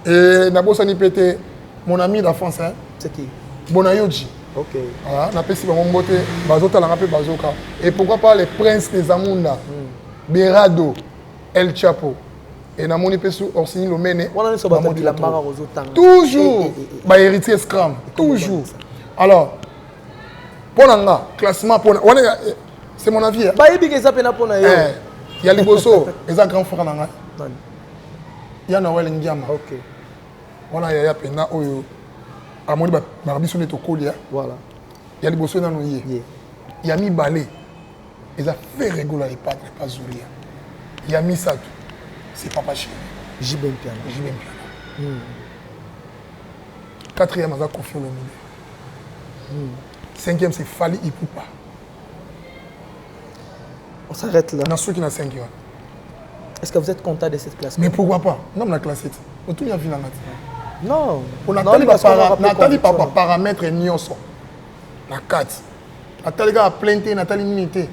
et na bossa ni pété mon ami d'enfance hein c'est qui Bonayoji. Ok. Voilà, on a fait Bazota, Bazoka. Et pourquoi pas les princes des Amunda, Berado, El Chapo. Et na moni pesu Orsini Lomene. Toujours. Bah héritier Scrum. Toujours. Alors, pour l'anga, classement pour. C'est mon avis. Bah il y a pena pour na yo. Il y a Liboso, les grands frères nanga. Il y a Noël Ndiama. Ok. On a ya pena oyo. À mon barbiso n'est au colia. Voilà. Il y a les bossos dans nos yeux. Il y a mis balai. Ils ont fait rigoler les padres, pas Zoulia. Il y a mis ça. C'est pas cher. J'y bien piano. J'y bien piano. Quatrième, on a confié le milieu. Cinquième, c'est Fali Ipupa. On s'arrête là. Dans ceux qui ont 5 ans. Est-ce que vous êtes content de cette classe? Mais pourquoi pas? Non, on a classé. On a tout bien vu dans la non, on a Nathalie papa paramètre nyonso na 4 Nathalie ga plainte Nathalie minité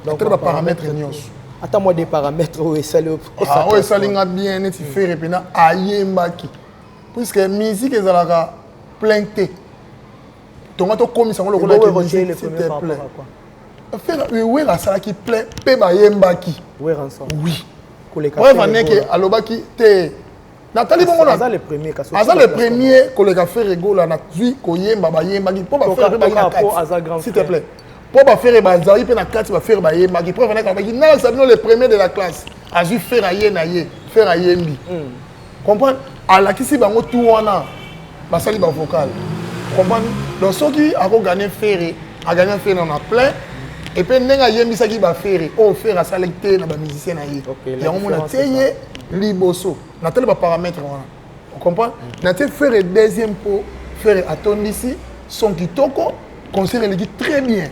donc ba paramètre nyonso attends-moi des paramètres où ça le ah ouais ça linga bien net faire pena ayembaki puisque musique ezalaka plainte tomato commission le rôle de musique s'il te plaît faire oui la sala qui plaît pe ba yembaki oui rançon oui ouais vaneke alobaki te Nathalie bon on a le premier le premier collègue fait rigoler na zui koyemba ba yemba ki pour ba faire s'il te plaît pour ba faire ba zai pe na 4 ba faire ba yemba ki pour venir ka ki na ça le premier de la classe a zui faire aye na ye faire ayembi comprendre ala ki si bango tout wana ba sali ba vocal comprendre donc ceux qui a gagné faire a gagné faire on a plein et puis nenga yembi ça qui ba faire au faire a sélecter na ba musicien na ye ya on a teye liboso Nathalie va paramètre Vous comprenez? Naté faire le deuxième pot, faire attendre ici, son kitoko, concert les très bien.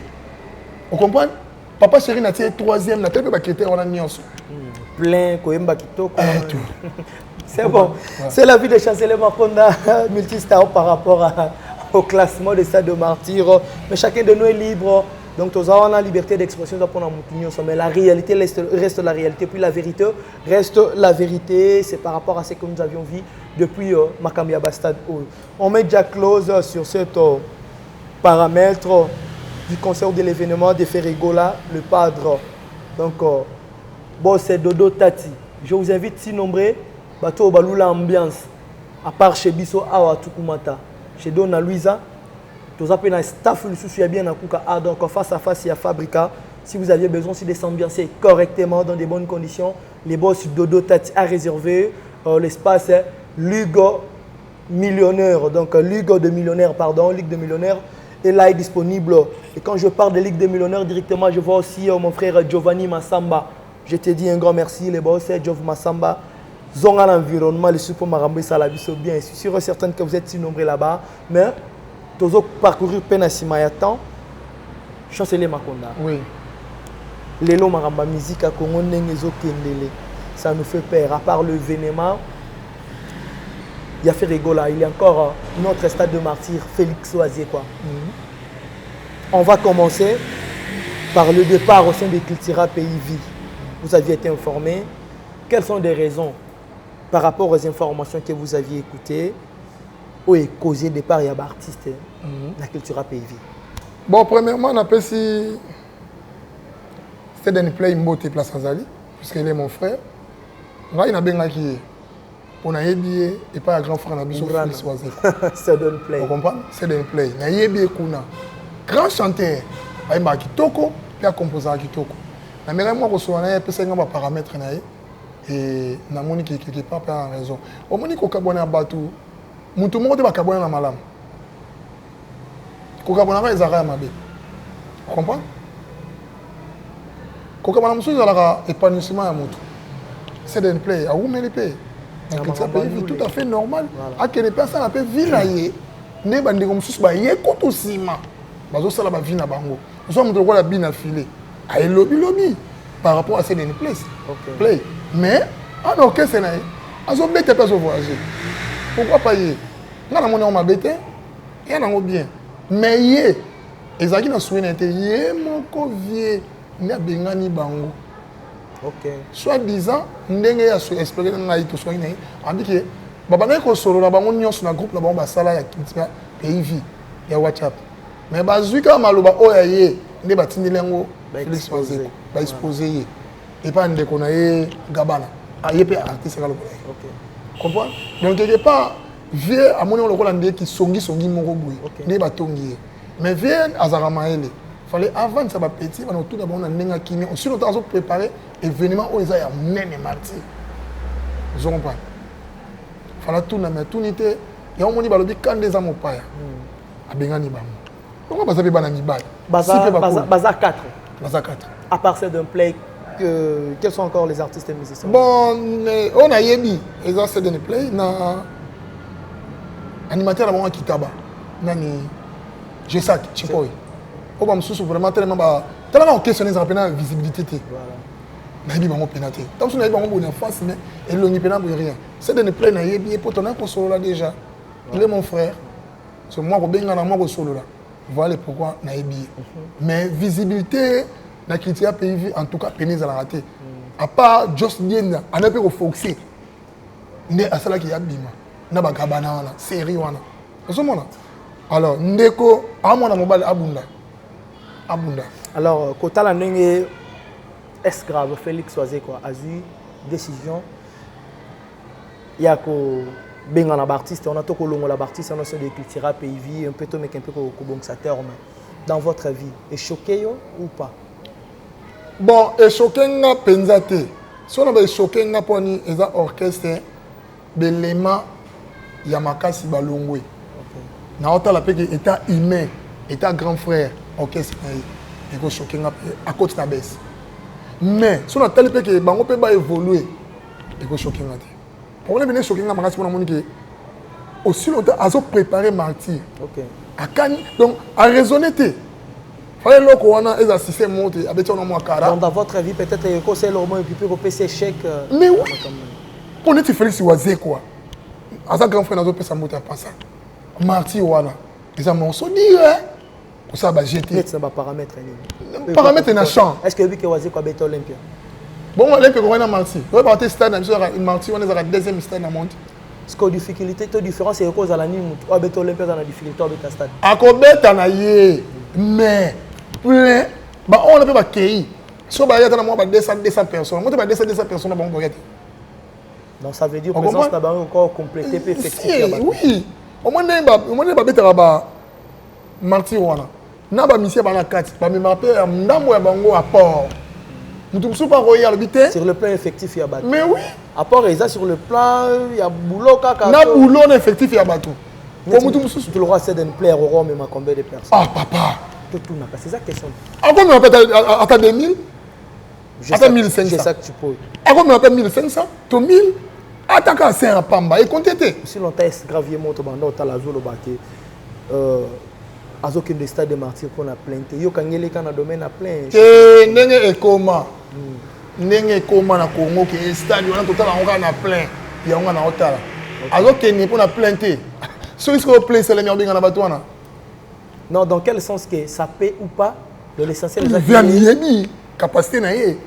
Vous comprenez? Papa chéri naté troisième, naté peut baqueter on a nyonso. Plein koyemba kitoko. Tout. C'est bon. C'est la vie de Chancelier Makonda, multistar par rapport au classement des stades de martyrs. Mais chacun de nous est libre. Donc, nous avons la liberté d'expression pour notre mais la réalité reste la réalité. Puis la vérité reste la vérité. C'est par rapport à ce que nous avions vu depuis Makambia Bastad. On met déjà close sur ce paramètre du concert de l'événement de Ferrigola, le padre. Donc, bon, c'est Dodo Tati. Je vous invite si nombreux. Bato balula ambiance à part chez Bisso Awa Tukumata chez Dona Luisa tous appelés un staff le souci bien à Kuka donc face à face il y a Fabrica si vous aviez besoin de s'ambiancer correctement dans des bonnes conditions les boss Dodo Tati a réservé l'espace Lugo millionnaire donc Ligue de millionnaires est là est disponible et quand je parle de Ligue de millionnaires directement je vois aussi mon frère Giovanni Massamba je te dis un grand merci les boss Giovanni Massamba Zonga l'environnement, les super marambés, ça la vie sont bien. Je suis sûr et certain que vous êtes si nombreux là-bas. Mais, tous autres parcourir peine à Simayatan, Chancelier Makonda. Oui. Lélo Maramba musique à Congo Nengezo Kendele. Ça nous fait peur. À part le vénément, il y a fait rigola. Il y a encore notre stade de martyr, Félix Oisier. On va commencer par le départ au sein de Cultura Pays Vie. Vous aviez été informé. Quelles sont les raisons par rapport aux informations que vous aviez écoutées ou causé départ il y a des artistes de la Cultura Pays Vie? Bon, premièrement, on appelle si c'était une play Mbote Place Azali, puisqu'il est mon frère. Là, il y a bien qui on a ébié et pas un grand frère, on a bien Félix Oisier. C'est une play. Vous comprenez? C'est une play. On a ébié Kuna. Grand chanteur, il y a Kitoko, il y a composé Kitoko. Mais moi, je suis un paramètre. Et na moni qui quelque part pas raison au moni ko kabona batu mutu moko ba kabona na malamu ko kabona ba ezara mabe comprends ko kabona musu ezala épanouissement ya mutu c'est d'un play a umeli pe tout à fait normal a que les personnes appellent vinaye ne bande comme musu ba ye ko to sima bazo sala ba vina bango so mutu ko la bina filé a lobby par rapport à ces place play. Mais, en orchestre, ils ont bêté pas au voyager. Pourquoi pas y? Là, on a bêté, et on a bien. Mais y, ils ont souhaité y, mon covier, n'y a bien ni bango. Ok. Soit disant, n'engue a su espérer dans la tout soit né, on dit que, babane ko solo la bango nyon sur un groupe la bango basala ya kintia pays vie, ya WhatsApp. Mais bazuka maloba oya ne batindi lengo, Félix Oisier, ba exposer. Et pas un déconné Gabana. Il y a un artiste. Comprends? Donc, quelque part, vieux, à mon nom, qui songi moroboui. Ne pas tongi. Mais vieux, Azaramaele. Il fallait avant ça va petit, on a tout d'abord on a nenga kimi. On s'est notamment préparé événement où ils a nene martyr. Vous comprenez? Il fallait tout na mais tout n'était. Et on dit balobi quand des amours pas. A bengani bam. Pourquoi pas ça peut banani bal? Baza 4. Baza 4. À part c'est d'un play. Quels sont encore les artistes et musiciens? Bon, on a Yebi, ils ont fait des play, na animateur à moi Kitaba, nani, Jessak, Chipoy. On va me soucier vraiment tellement questionner la visibilité. Voilà. Na pénaté. Tant que on a bonne face mais elle n'y pénat pour rien. C'est des play na Yebi et pour ton pour solo là déjà. Il est mon frère. C'est moi qui benga na moi solo là. Voilà pourquoi na Yebi. Mais visibilité la Cultura Pays Vie, en tout cas, pénis à la raté. À part Just Dien, on a pu refoxer. Ne à cela qui a bima. Na ba gabana wana, série wana. Vous comprenez? Alors, ndeko, à mon mobile abunda. Abunda. Alors, kota la nenge est grave Félix Oisier quoi, a eu décision. Il y a ko benga na artiste, on a to ko longo la artiste, on a de Cultura Pays Vie, un peu to mais un peu ko boxateur mais dans votre vie, est choqué yo ou pas? Bon, et choqué nga penzate. Si on a choqué nga poni eza orchestre belema Yamakasi balongwe. Na ota la peke état humain, état grand frère orchestre et ko choqué nga à côté na baisse. Mais si on a tel peke bango pe ba évoluer et ko choqué nga. Pour les venir choqué nga makasi pona moni que aussi longtemps à préparer martyr. OK. À Kani, donc à raisonner. Fallait le Kowana et assister monter avec ton nom à Kara. Donc dans votre avis, peut-être que c'est le moment occupé pour passer échec. Mais oui. Pour nous, Félix Oazé quoi. À ça grand frère n'a pas monter à passer. Martyr Wana. Ils ont se dire que ça va jeter. C'est un paramètre. Paramètre na champ. Est-ce que vous Oazé quoi bête Olympia? Bon, Olympia on a Martyr. On va partir stade une Martyr on est à deuxième stade na monte. Ce que difficulté, toute différence c'est cause à la nuit ou à bête Olympia dans la difficulté avec la stade. À combien na yé mais plein bah on a pas accueilli. Si on va y aller dans 200 personnes. Moi tu vas 200 personnes dans bon. Donc ça veut dire que la présence n'a pas encore complété et effective. Oui. Au moins, on va mettre là-bas. Martyr Wana. Na ba mission ba na kati. Ba me m'appelle ndambo ya bango apport. Mutu musu pas royal bité. Sur le plan effectif, il y a battu. Mais oui. Apport et ça sur le plan, il y a boulot kaka. Na boulot na effectif il y a battu. Pour mutu musu. Tu le roi c'est d'un player au Rome mais combien de personnes? Ah papa. Tout n'a pas. C'est ça question. À quoi me m'appelle à 2000? À 1500. C'est ça que tu poses. À quoi me m'appelle 1500? To 1000? Attaque à Saint Pamba et comptez. Si longtemps est gravier monte bando ta la zone baké azokin de stade de martyr pour na plainte yo kangele kana domaine à plein ndenge ekoma ndenge ekoma na Congo ke stade wana total on na plein ya on na otala azokeni pour na plainte so est-ce que plainte c'est le meilleur na bato wana non dans quel sens que ça paie ou pas de l'essentiel des activités capacité na ye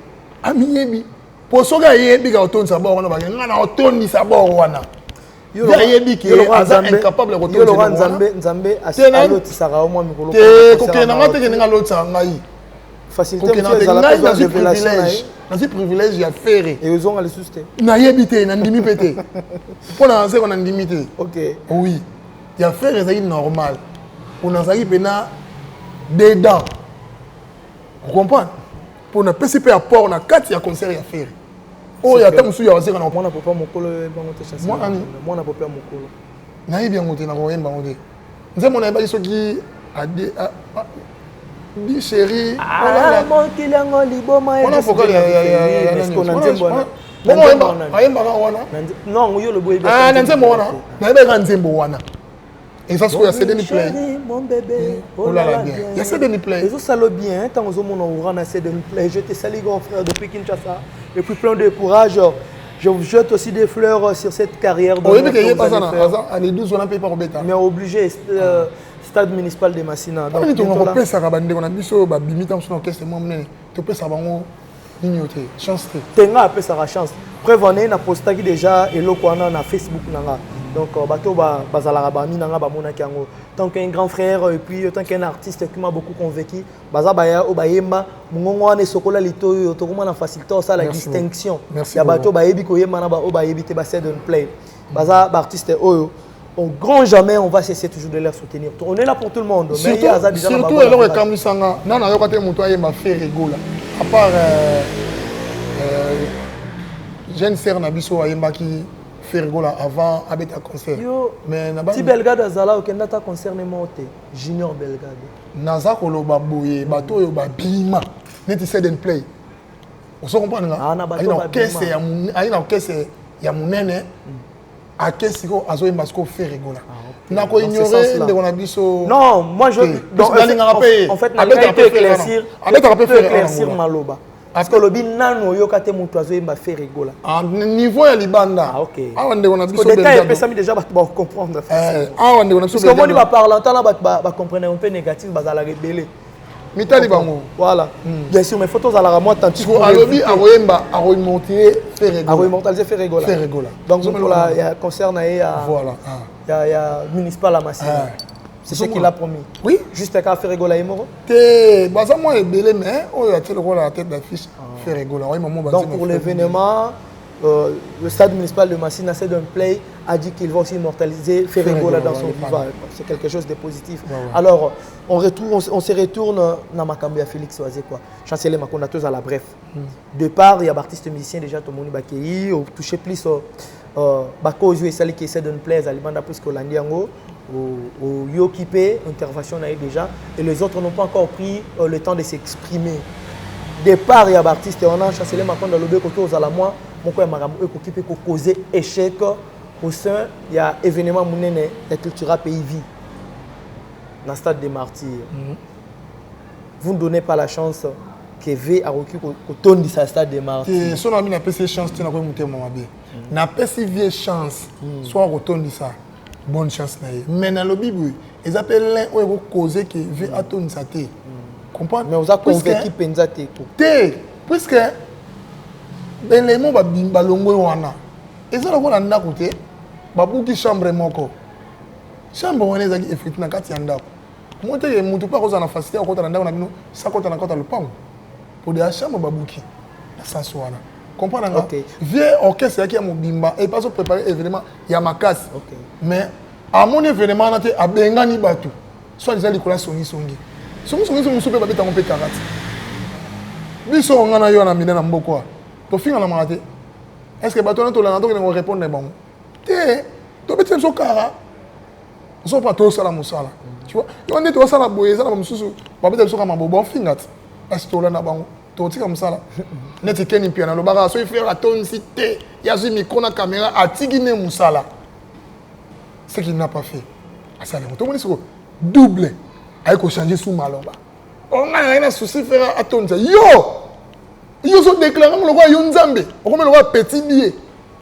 amiyebi pour soga yebi ka otonisa sabor wana ba ngana otonisa sabor wana yo yebi ki incapable de yo Laurent Nzambe asalotisaka au moins mikolo te kokena ngate ke nga lotisa ngai facilité de révélation na si privilège ya faire et ils ont les susté na yebi te na ndimi pété pour na nse ko na ndimi te OK oui ya faire ezali normal pour na zaki pena dedans vous comprenez pour na PCP apport na kati ya concert ya faire oh ya ta musu ya waseka na mwana papa mokolo bango te chasser mwana papa mokolo na yebi yango te na ko yemba ngo te nze mona yeba soki ade bi chéri ah mon kilango liboma ya on foka ya est-ce na nzembo wana bon ayemba wana non yo le boye ah na nzembo wana na yeba ka nzembo wana et ça c'est CD ni play mon bébé oh là là bien il y a CD ni play et ça le bien tant aux mon on a CD ni play je te salue grand frère depuis Kinshasa et puis plein de courage je vous jette aussi des fleurs sur cette carrière de oui mais il y a pas ça en 12 on a payé par bêta mais obligé stade municipal de Massina donc on peut ça rabande on a biso ba bimita sur orchestre moi mné to peut ça bango ignoter chance tenga appelle ça chance preuve on est na postaki déjà et loko on a Facebook nanga donc bato bazala ba minanga ba monaki yango tant qu'un grand frère et puis tant qu'un artiste qui m'a beaucoup convaincu baza baya o bayemba mungongo wana sokola lito to comment na facilité ça la distinction ya bato bayebi ko yemba na ba o bayebi te ba set and play baza ba artiste oyo au grand jamais on va cesser toujours de les soutenir on est là pour tout le monde mais il y a déjà surtout alors que Kamisanga non na yoka te muto ayemba fait rigola à part jeune sœur na biso ayemba qui Fergola avant habiter concert mais na ba ti Belgade azala okenda ta concerne moté Junior Belgade naza koloba boye bato yo ba bima neti set and play on se comprend là aina orchestre ya munene akesi ko azo yemba ko Fergola na ko ignorer de on a biso non moi je donc en fait na éclaircir maloba parce que le binano yo kate mutu azo yemba fait rigola à niveau ya libanda ah OK ah on a biso détail pesami déjà ba comprendre ah on a biso parce que moi ba parlant là ba comprendre un peu négatif bazala rebelle mitali bango voilà bien sûr mes photos à la moi tant tu alobi aroyemba aroymonter fait rigola aroymontaliser fait rigola donc pour la ya concert na voilà ya municipal à Massina c'est ce qu'il a promis. Oui. Juste qu'à faire rigoler les mots. Bah moi belé mais on a tel rôle à la tête d'affiche faire rigoler. Donc pour l'événement le stade municipal de Massina c'est d'un play a dit qu'il va aussi immortaliser Ferregola dans son vivant. C'est quelque chose de positif. Alors on se retourne dans Makambia Félix Oazé quoi. Chancelier Makondateuse à la bref. Départ il y a artistes musiciens déjà tout le monde bakei au toucher plus bako jouer celle qui essaie de nous plaire à Libanda plus que l'Andiango au Yokipe, intervention on a eu déjà, et les autres n'ont pas encore pris le temps de s'exprimer. Départ, il y a des artistes, on a chancelier Macron dans le béco aux à la moi, mon coin Maramou, qui peut causer échec au sein, il y a événement Mounene, la culture pays vie, dans le stade des martyrs. Vous ne donnez pas la chance que V a reçu au ton de sa stade des martyrs. Si on a mis une chance, tu n'as pas monté mon abbé. Na pesi vie chance, soit retourne ça. Bonne chance na ye. Mais dans le Bible, ils appellent l'un où ils causent que V a tourné sa tête. Comprends? Mais vous avez convaincu Penzate. Puisque dans les mots balongo wana, ils ont la nda côté, babuki chambre moko. Chambre wana ezaki effectivement kati yanda. Monte ye mutu pa koza na facilité à kota nda na bino, ça kota na kota le pang. Pour des chambre babuki. Ça soit là. Comprends okay. Vieux orchestre qui a mon bimba et pas préparer événement il y a ma casse. Okay. Mais à mon événement on a été à Bengani Batu. Soit déjà les couleurs songi. Songi sont super babé ta mon pe 40. Biso on a yo na mina na mboko. To finga na maraté. Est-ce que bato na to la ndoko ne répondre bon. Té, to betem so kara. So pas to sala musala. Tu vois? Yo on est to sala boye sala mususu. Babé tel so ka mabo bon fingat. Est-ce que to la na bango? Tout comme ça là. Net Kenny piano le baga so il fait la tonne cité. Il y a une micro na caméra à tigine musala. Ce qu'il n'a pas fait. À ça tout le monde double. Avec changer sous malomba. On a rien à souci faire à tonne ça. Yo so déclaré le roi Yonzambe. On comme le roi petit billet.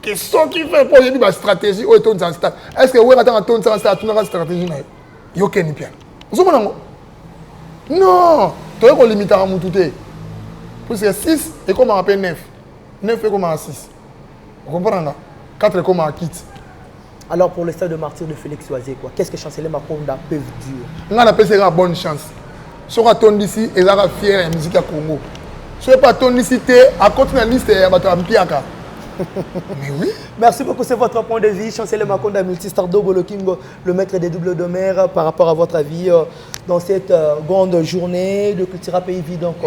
Qu'est-ce qu'il fait pour y une stratégie au tonne ça stade. Est-ce que ouais attends à tonne ça stade tu n'as stratégie na. Yo Kenny piano. Vous comprenez? Non, tu es limité à mon tout. Parce que 6 est comme à 9. 9 est comme à 6. Vous comprenez? 4 est comme à quitte. Alors pour le stade de martyr de Félix Oisé, quoi, qu'est-ce que Chancelier Makonda peut dire? On appelle ça une bonne chance. Si on tourne d'ici, il sera fier de la musique à Congo. Si on pas tourne d'ici, à côté de la liste, il y a un piaka. Mais oui. Merci beaucoup, c'est votre point de vue. Chancelier Makonda, multistar Dogolo Kingo, le maître des doubles de mer, par rapport à votre avis dans cette grande journée de Cultura Pays Vie. Donc,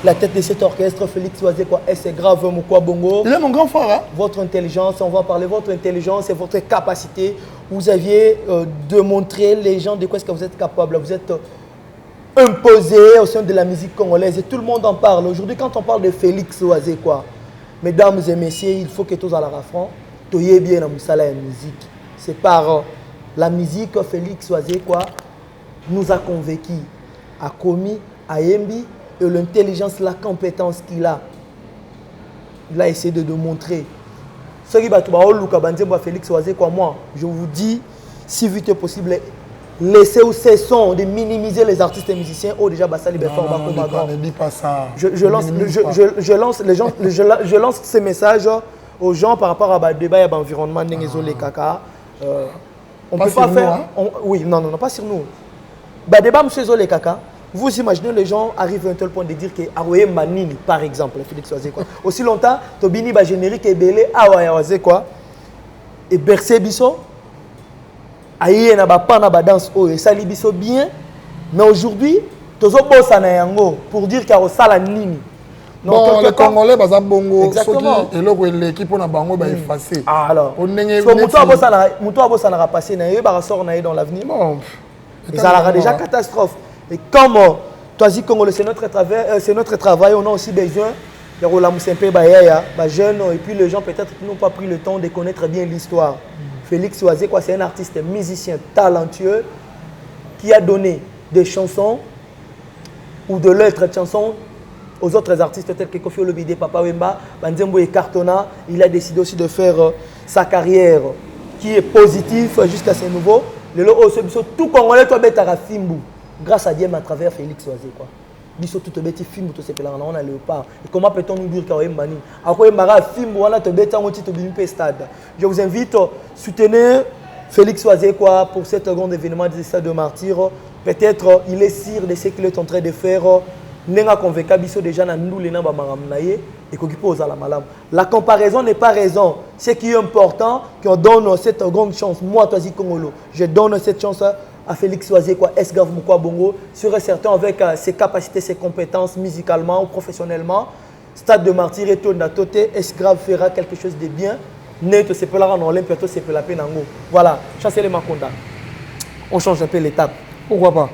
la tête de cet orchestre, Félix Oisé, quoi, et c'est grave, Moukwa Bongo. Il est mon grand frère. Hein? Votre intelligence, on va parler de votre intelligence et votre capacité. Vous aviez démontré les gens de quoi est-ce que vous êtes capable. Vous êtes imposé au sein de la musique congolaise et tout le monde en parle. Aujourd'hui, quand on parle de Félix Oisé, quoi, mesdames et messieurs, il faut que tous à la rafran, toyez bien dans la musique. C'est par la musique que Félix Oisé, quoi, nous a convaincus, a commis, a Yembi, et l'intelligence, la compétence qu'il a. Il a essayé de montrer. Ce qui va tout Félix Oisé, quoi, moi, je vous dis, si vite possible, laissez ou cessons de minimiser les artistes et musiciens. Oh, déjà, Bassali Belfort, ne dis pas ça. Je lance ces messages aux gens par rapport à débat et à l'environnement. On peut pas faire. Oui, non, pas sur nous. Débat, monsieur Zolé Kaka. Vous imaginez, les gens arrivent à un tel point de dire que Aroye Manini, par exemple, Félix Oisé, quoi. Aussi longtemps, Tobini, générique et belé, Aroye quoi. Et Bercé Bisso. Aïe na ba pana ba danse et ça libiso bien mais aujourd'hui tozo bossa na yango pour dire qu'il y a sala nini. Non, les Congolais baza bongo soki eloko l'équipe na bango ba effacer. Alors muto abossa na passer na ba sort na dans l'avenir. Bon. Ça aura déjà catastrophe. Et comme toi dit Congolais c'est notre travail, on a aussi besoin de Roland Moussempé ba jeunes et puis les gens peut-être qui n'ont pas pris le temps de connaître bien l'histoire. Félix Oisé, c'est un artiste musicien talentueux qui a donné des chansons ou de l'autre chansons aux autres artistes tels que Kofi Olomide, Papa Wemba, Banzembo et Cartona. Il a décidé aussi de faire sa carrière qui est positive jusqu'à ce niveau. Tout Congolais, toi, Fimbu, grâce à Dieu, à travers Félix Oisé. Biso tout beti film to sepela on a léopard et comment peut-on nous dire qu'il mani après mara film wana to beta ngoti to bimpe stade. Je vous invite à soutenir Félix Oisé quoi pour cet grand événement des stades de martyr. Peut-être il est sûr de ce qu'il est en train de faire. Nenga convaincu biso déjà na ndule na ba maramnaye et ko pose à la malam. La comparaison n'est pas raison. Ce qui est important qu'on donne cette grande chance. Moi toi Kongolo, je donne cette chance à Félix Oisé, Esgav Moukwa Bongo, sûr et certain avec ses capacités, ses compétences musicalement ou professionnellement. Stade de martyr et tout Natote, Esgav fera quelque chose de bien. Neto c'est pas là en Olympia, c'est pas la peine en gros. Voilà, Chancelier Makonda. On change un peu l'étape. Pourquoi pas?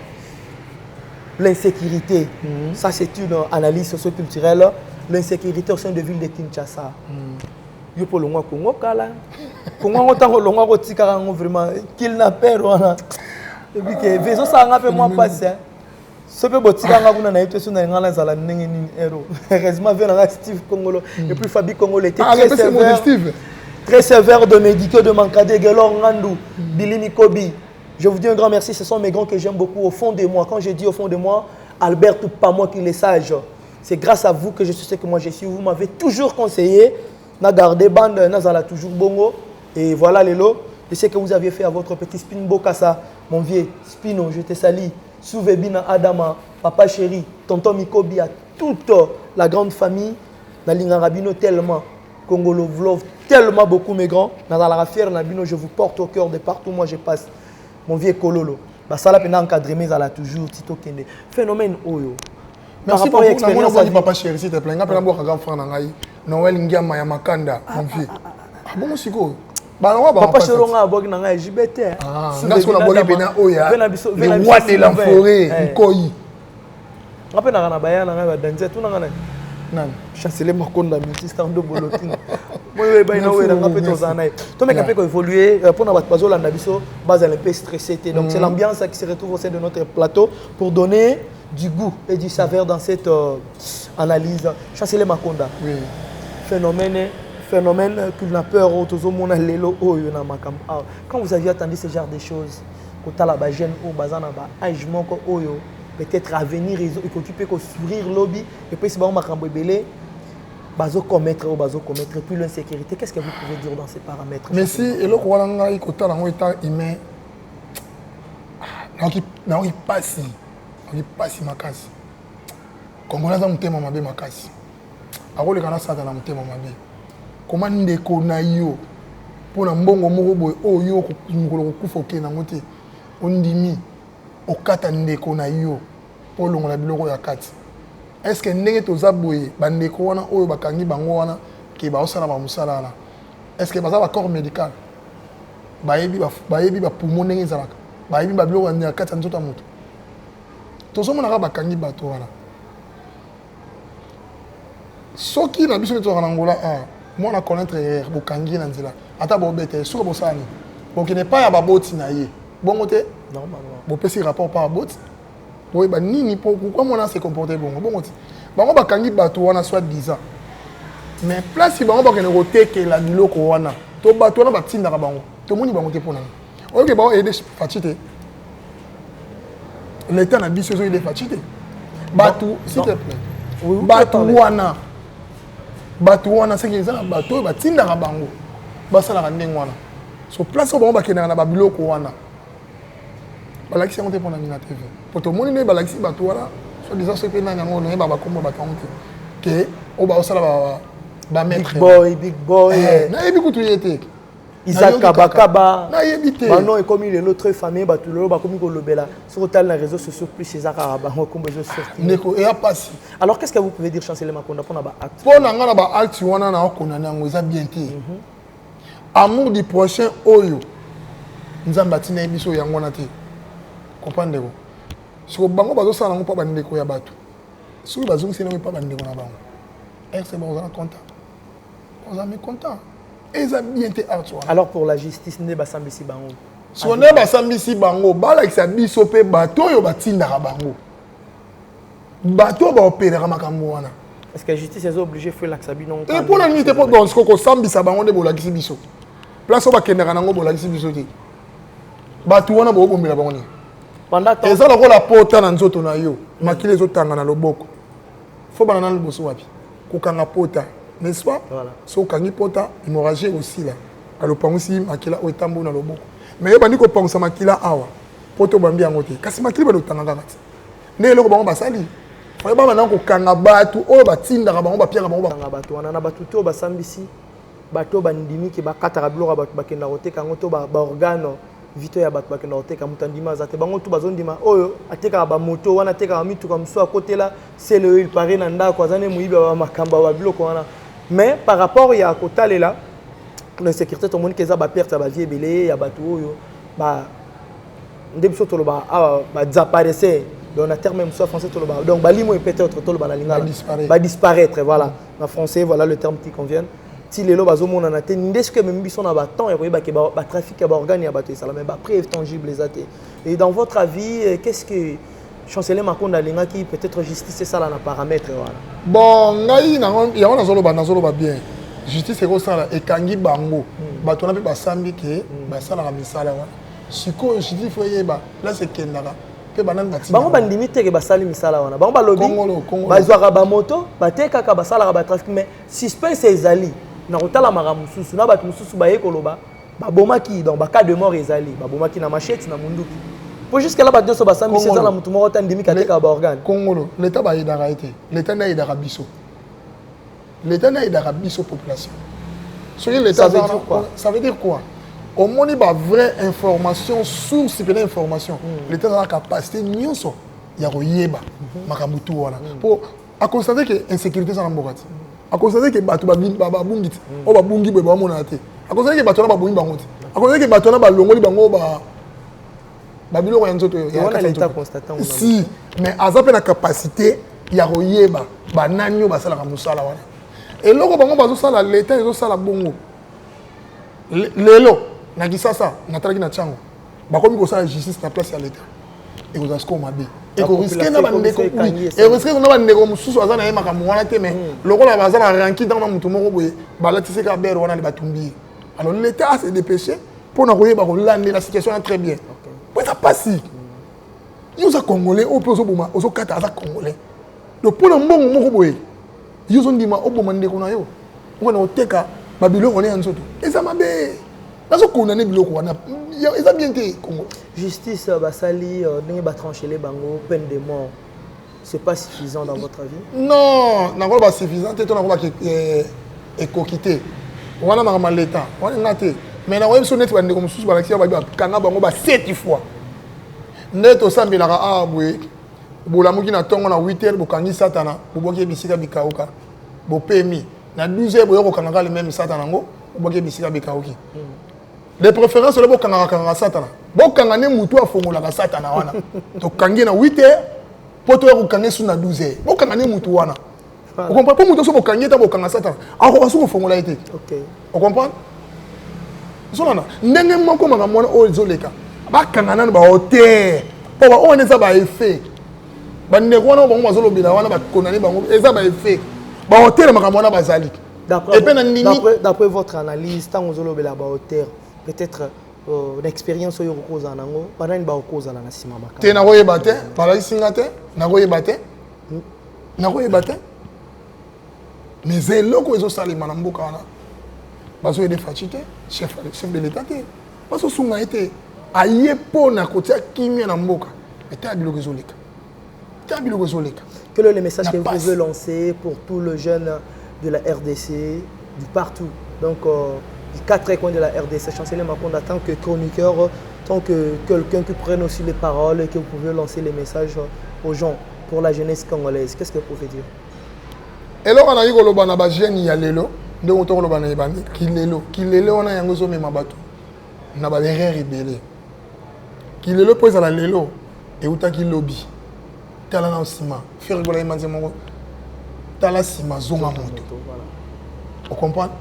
L'insécurité, ça c'est une analyse socio-culturelle. L'insécurité au sein de la ville de Kinshasa. yo pour longa Congo kala Congo ngota ko longa ko tika ngo vraiment qu'il n'a peur wana et puis que vezo ça nga pe moi passer ce peut botika nga kuna na yetu na ngala zala ndenge ni héros heureusement vers Steve Congolo et puis Fabi Congolo était très sévère de m'éduquer de m'encadrer Gelor Ngandou Billy Kobi. Je vous dis un grand merci, ce sont mes grands que j'aime beaucoup au fond de moi. Quand je dis au fond de moi, Albert, tout pas moi qui les sage. C'est grâce à vous que je suis ce que moi je suis. Vous m'avez toujours conseillé, n'a gardé bande, n'a toujours bongo. Et voilà les lots. Je sais que vous aviez fait à votre petit Spin Bokassa, mon vieux Spino, je te salue. Souvebina Adama, Papa Chéri, Tonton Mikobi, à toute la grande famille. Nalinga Rabino tellement, Congolo Vlov, tellement beaucoup mes grands. Nazala fier Nabino, je vous porte au cœur de partout où moi je passe. Mon vieux Kololo, ça l'a encadré, mais elle a toujours Tito Kende. Phénomène Oyo. Merci beaucoup. Mon papa chéri, s'il te plaît. Je vais grand frère Noël Ngiama Yamakanda, mon vieux. Ah bon, c'est quoi? Papa chéri, on a abogé dans la JBT. Ah, on a abogé dans Oya. Le roi de la forêt, Nkoyi. Après, on a abogé dans la danse, tout le monde. Non, chancelier Makonda, ministre de Bolotine. Moi, je vais évoluer pour nous base un peu stressé. Donc, c'est l'ambiance qui se retrouve au sein de notre plateau pour donner du goût et du saveur dans cette analyse. Chancelier Makonda. Oui. Phénomène qu'il n'a peur. Quand vous aviez attendu ce genre de choses, quand la jeune ou bazana âge manque oyo. Peut-être à venir, il occupé que sourire lobby et puis c'est bon makambo belé bazo commettre et puis l'insécurité. Qu'est-ce que vous pouvez dire dans ces paramètres? Mais si et le quoi là il côté là on état humain na il passe makasi Congolais za mutema mabe makasi akole kana sata na mutema mabe comment ndeko na yo pona mbongo moko boy oyo ko kufa ke na ngote ondimi okata ndeko na yo pour longola biloko ya kati. Est-ce que ndenge toza boye bandeko wana oyo bakangi bango wana ke ba osala ba musala la? Est-ce que baza ba corps médical bayebi ba poumon ndenge zalaka bayebi ba biloko ya kati nzoto ya moto tozomona ka bakangi bato wana soki na biso to kanangola moi na connaître bokangi na nzela ata bobete soki bosani donc ne pas ya baboti na ye bongo te normalement bon petit rapport par bot oui ba nini pourquoi mon se comporter bon ti bango bakangi bato wana soit 10 ans mais place bango ba kene roteke la biloko wana to bato wana batinda ka bango to moni bango te pona OK ba aider fatite l'état na biso so il est fatite bato s'il te plaît bato wana c'est que ça bato batinda ka bango basala ka ndenge wana so place bango ba kene na ba biloko wana balakisi yango te mpona nini na tv po tomoni nde balakisi bato wana so disant soki nani yango noyeba bakombo bato yango te ke oyo baosala bamaître big boy nayebi kutu ye te Isaac Kabakaba nayebi te banon ekomi lelo très famille bato lelo bakomi kolobela soki otali na réseaux sociaux plus Isaac bango kombo ezosorti ndeko eya pasi. Alors qu'est-ce que vous pouvez dire chancelier Makonda mpona baacte mpo na nga na baacte wana na okondana yango eza bien te amour du prochain oyo nzambe atina ye biso yango wana te comprendre ko so bango bazosala ngo pa bandeko ya bato soki bazongisi nango pa bandeko na bango est-ce que bazala content bazala content eza bien te art wana. Alors pour la justice nde basambisi bango so nde basambisi bango balakisa biso mpe bato oyo batindaka bango bato baopérera makambo wana. Est-ce que la justice est obligée de faire l'axabino et pour la nuit te po donc ko sambisa bango nde bolakisi biso place oyo bakendaka nango bolakisi biso te bato wana bobombela bango nini eza lokola pota na nzoto na yo makili ezotanga na loboko fo bana na liboso wapi kokanga pota n'est-ce pas so okangi pota hémorragie aussi là alopangusi makila oyo etambo na loboko mais yebandi kopangusa makila awa poto obambi yango te kasi makili balotanga kaka te nde eloko bango basali oyeba bana kokanga bato oyo batindaka bango bapiaka bango bato wana na bato to basambisi bato bandimi ke bakataka biloko bato bakenda koteka yango to baorgane vito ya bato bakenda koteka moto andima aza te bango to bazondima oyo atekaka bamoto wana atekaka mituka mosusu akotela sele oyo ilpare na ndako aza nde moyibi ya bamakambo ya babiloko wana mais par rapport ya kotalela na sécurité tomoni ke eza baperte ya bavie ebele ya bato oyo nde biso toloba awa badisparaisseur donc na terme mosusu ya français toloba donc balimo peut-être toloba na lingala badisparaître voilà en français voilà le terme qui convient ti lelo bazomona na te ndeske même biso na batemps ya koyeba ke batrafic ya baorgane ya bato esala mais bapreuve tangible eza te. Et dans votre avis, qu'est-ce que chancelier Makonda alingaki peut-être justice esala na paramètre wana? Bon ngai yango nazoloba bien justice ekosala ekangi bango bato wana mpe basambi ke basalaka misala wana sikoyo justice fo yeba la sekendaka mpe banani batina bango bandimi teke basali misala wana bango balobi bazwaka bamoto batekaka basalaka batrafic mais suspense ezali na kotala makambo mosusu na bato mosusu baye koloba babomaki donc baka de mort ezali babomaki na machete na munduki po jusque là bato nyonso basambi eza na motu moko ata ndimi katekaka baorgane kongolo l'état bayedaka ete l'état nayedaka biso l'état nayedaka biso population soki l'état ça veut dire quoi au moni ba vraie information source pe information l'état a la capacité nyonso ya koyeba makambo tu wana po a constater que insécurité ça na mboka ti a constater que bato babungi ti o babungi boye bamona te a constater que bato na babungi bango ti a constater que bato na balongoli bango babiloko ya nzoto ya l'état constatant si mais aza pe na capacité ya koyeba banani basalaka musala wana eloko bango bazosala l'état ezosala bongo lelo na kisasa natalaki na ntiango bakomi kosala justice na place ya l'état ekozala siko mabe ekoriske na bandeko mosusu aza na ye makambo wana te mais lokola baza na ranki ntango na motu moko boye balatiseka bere wana le batumbi ye alors l'état a se dépêché mpona koyeba kolandela situation wana très bien po eza pasi yo oza congolais oyo mpe ozoboma ozokata aza congolais donc mpona mbongo moko boye yo ozondima oboma ndeko na yo okona koteka babiloko wana ya nzoto eza mabe nazokondane biloko wana eza bien te Congo. Justice basali ndenge batranchele bango peine de mort c'est pas suffisant dans votre avis? Non nakolo basuffisant te to nakolo ekoki te wana makambo ya leta wana nga te mais nakoyebi so neti bandeko mosusu balakisi bakanga bango ba 7 fois nde tosambelaka awa boye bolamuki na ntongo na 8 heures bokangi satana boboki bisika bikauka bopemi na 12 heures boye kokangaka le même satana yango boboki bisika bikauki de préférence le bokangaka satana bokanga ne mutu afongolaka satana wana tokangi na 8 heures poto ya kokangi su na 12 heures bokanga ne mutu wana on comprend pas mutu so bokangi ta bokanga satana ako basu kofongola ete OK on comprend solana ndenge moko makambo wana oyo ezoleka bakanga nanu bahotere po baoyo eza baeffet bandeko wana bango bazolobela wana bakondane bango eza baeffet bahotere makambo wana bazali d'après votre analyse tant ozolobela bahotere peut-être l'expérience oyo kokoza nango banani bakoza na sima makamba te nakoyeba te balakisinga te nakoyeba te mais eloko ezosalema na mboka wana bazoyede faci te chef de l'état te bazosunga ye te aye mpona kotia kimia na mboka ete ya biloko ezoleka quel est le message que vous pouvez lancer pour tous les jeunes de la RDC du partout donc du 4 coins de la RDC chancelier Makonda tant que chroniqueur tant que quelqu'un qui prenne aussi les paroles et que vous pouvez lancer les messages aux gens pour la jeunesse congolaise qu'est-ce que vous pouvez dire eloko na yikoloba na ba jeune ya lelo ndenge tokoloba na ebandi kilelo wana yango ezomema bato na baerreur ebele kilelo mpo ezala lelo eutaki lobi tala na nsima ferigola ye manze moko tala nsima zonga moto ocomprendre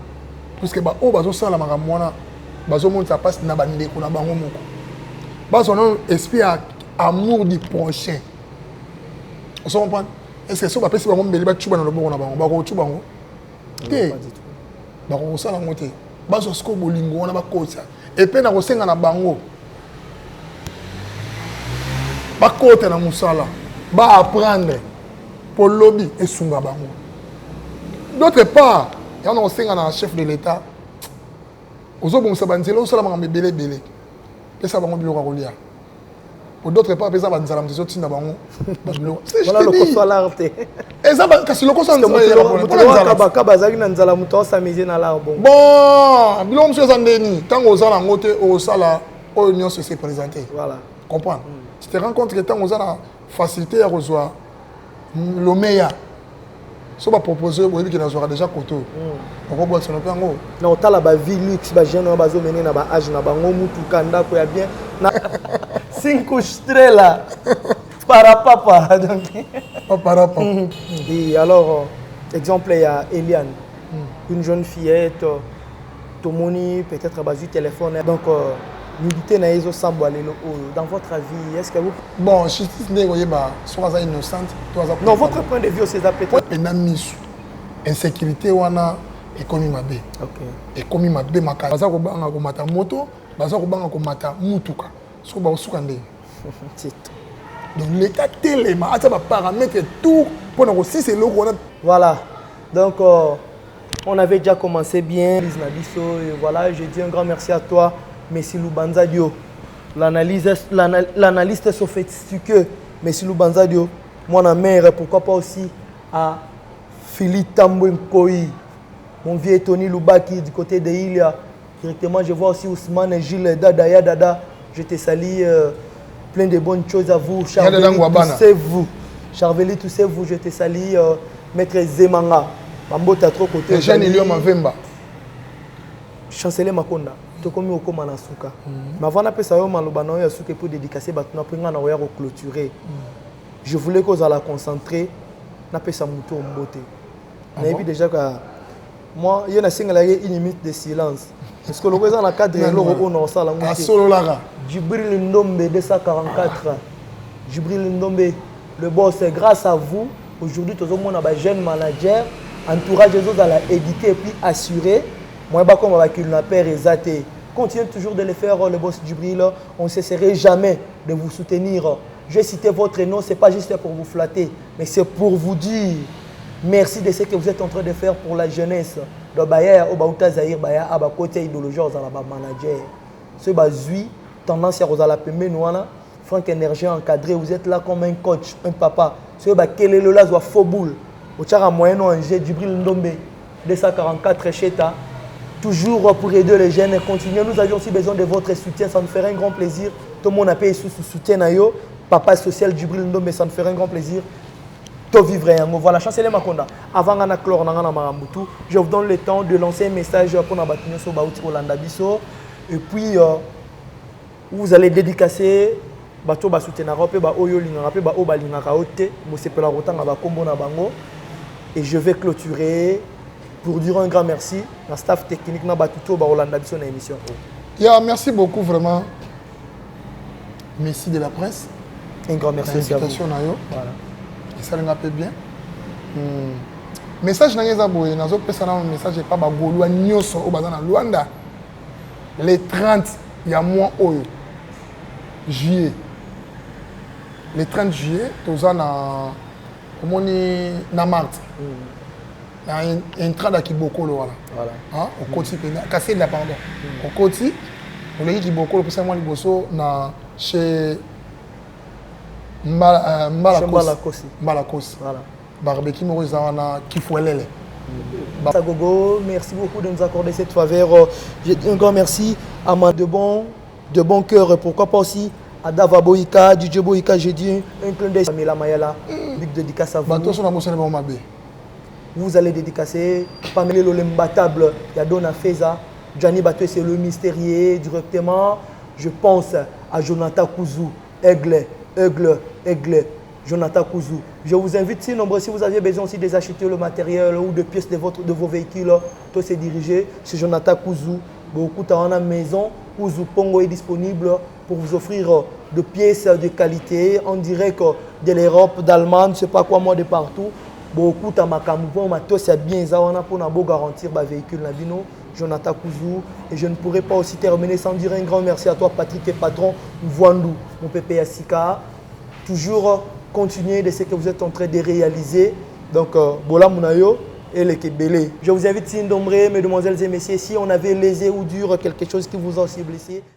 puisque baoyo bazosala makambo wana bazomonisa mpasi na bandeko na bango moko bazona esprit ya amour du prochain oso comprendre est-ce que so bapesi bango mbeli bacuba na loboko na bango bakocuba bango te bakokosala yango te bazwa siko bolingo wana bakotisa epe na kosenga na bango bakota na mosala baapprendre po lobi esunga bango d'autre part yango na kosenga na chef de l'état ozobongisa banzela osala makambo ebele pesa bango biloko ya kolia pour d'autre part pesa banzala moto ezotinda bango voilà lokoso alar te eza kasi lokoso nzalaka bazalaki na nzala moto asamize na lar bongo bon biloko mosusu eza ndeni ntango ozala yango te osala oyo nyonso ese présenté voilà comprendre tu te rends compte que ntango oza na facilité ya kozwa lomeya so bapropose boyebi ke nazwaka déjà koto okobwakisana mpe yango na otala bavie luxe bajeune oyo bazomene na baage na bango mutuka ndako ya bien na 5 couches très là parapapa donc parapapa et alors exemple ya Eliane une jeune fillette, Tomoni, peut-être bas du téléphone. Donc, militer na ezo sambo alelo. Dans votre avis, est-ce que vous... Bon, justice n'est pas soit innocente, non, votre point de vue, c'est ça peut-être. Insécurité wana ekomi mabe. Ok. Ekomi mabe makala. Baza ko banga ko mata moto, baza ko banga ko mata mutuka. So ba suka ndenge. Donc l'état téléma, ça va paramétrer tout pour nous aussi c'est l'eau. Voilà. Donc on avait déjà commencé bien. Et voilà, je dis un grand merci à toi, Messi Lubanza Dio, l'analyste sophistiqué, Messi Lubanza Dio, mon mère, pourquoi pas aussi à Philippe Tambounkoi, mon vieux Tony Lubaki du côté de Ilia. Directement, je vois aussi Ousmane et Gilles Dada Dada. Je te salue. Plein de bonnes choses à vous. Charveli, tous vous, je te salue. Maître Zemanga, Mambota trop côté. Chancelier Makonda, tu comme au Komanasuka. Mais avant de faire Malobano, il y a ce que pour dédicacer, pour clôturer. Je voulais qu'on la concentrer, n'a pas ça mouton en beauté. Mais déjà que moi, il y a une limite de silence. Parce que le président a cadre de l'euro non ça la solo lara. Djibril Ndombe 244. Djibril Ndombe, le boss, c'est grâce à vous. Aujourd'hui, tout le monde a un jeune manager, entourage des autres à la éditer et puis assurer. Moi, je comme avec une paire exatée. Continuez toujours de le faire, le boss Djibril. On ne cesserait jamais de vous soutenir. Je vais citer votre nom, ce n'est pas juste pour vous flatter, mais c'est pour vous dire merci de ce que vous êtes en train de faire pour la jeunesse. Le Bayer, au Baouta Zahir, Bayer, à côté idéologie, dans la manager. Ce bazui, tendance à Rosala Pembe, Nouana, Franck Énergie encadré, vous êtes là comme un coach, un papa. Ce quel est le là, soit faux boule. Au Tchara moyen, un jet, Djibril Ndombe, 244 Cheta. Toujours pour aider les jeunes et continuer. Nous avions aussi besoin de votre soutien, ça nous ferait un grand plaisir. Tout le monde a payé sous soutien. Papa social, Djibril Ndombe, ça nous ferait un grand plaisir. Tout vivre. Voilà, chancelier Makonda. Avant de clore, je vous donne le temps de lancer un message pour nous battre sur Baouti Rolanda Bisso. Et puis, vous allez dédicacer bato ba soutenir pe ba oyo lingaka pe ba o balingaka ote mo sepela rotanga ba kombo na bango. Et je vais clôturer pour dire un grand merci à staff technique na batuto ba Rolanda Bisso na émission. Yeah, merci beaucoup vraiment. Merci de la presse. Un grand merci à vous. Voilà. Et ça l'a fait bien. Message na boye nazo pesa na message pas ba golwa nyoso o bazana Luanda. Les 30 il y a mois oyo juillet. Les 30 juillet toza na omoni na mart. Na entrada ki bokolo wala. Voilà. Hein, au côté pena casser la pardon. Au côté on l'a dit ki bokolo pour ça moi liboso na chez Malakosi. Voilà. Barbecue Morozana Kifouelele. Gogo, merci beaucoup de nous accorder cette faveur. Un grand merci à moi de bon cœur. Pourquoi pas aussi à Dava Boïka, DJ Boïka, j'ai dit un clin d'œil à Mela Mayala. Big dédicace à vous. Vous allez dédicacer Pamela l'imbattable, Yadona Feza, Gianni Batou, c'est le mystérieux directement. Je pense à Jonathan Kouzou, Aigle. Jonathan Kouzou. Je vous invite, si nombreux, si vous avez besoin aussi d'acheter le matériel ou de pièces de vos véhicules, tous ces dirigés, c'est Jonathan Kouzou. Beaucoup dans la maison, Kouzou Pongo est disponible pour vous offrir de pièces de qualité en direct de l'Europe, d'Allemagne, je ne sais pas quoi, moi de partout. Beaucoup dans ma camouflage, c'est bien ça, on a pour garantir le véhicule. Jonathan Kouzou. Et je ne pourrais pas aussi terminer sans dire un grand merci à toi, Patrick et patron Vouandou, mon pépé Asika. Toujours continuer de ce que vous êtes en train de réaliser. Donc, Bola Mounayo et le Kébélé. Je vous invite, Sindombré, mesdemoiselles et messieurs, si on avait lésé ou dur quelque chose qui vous a aussi blessé.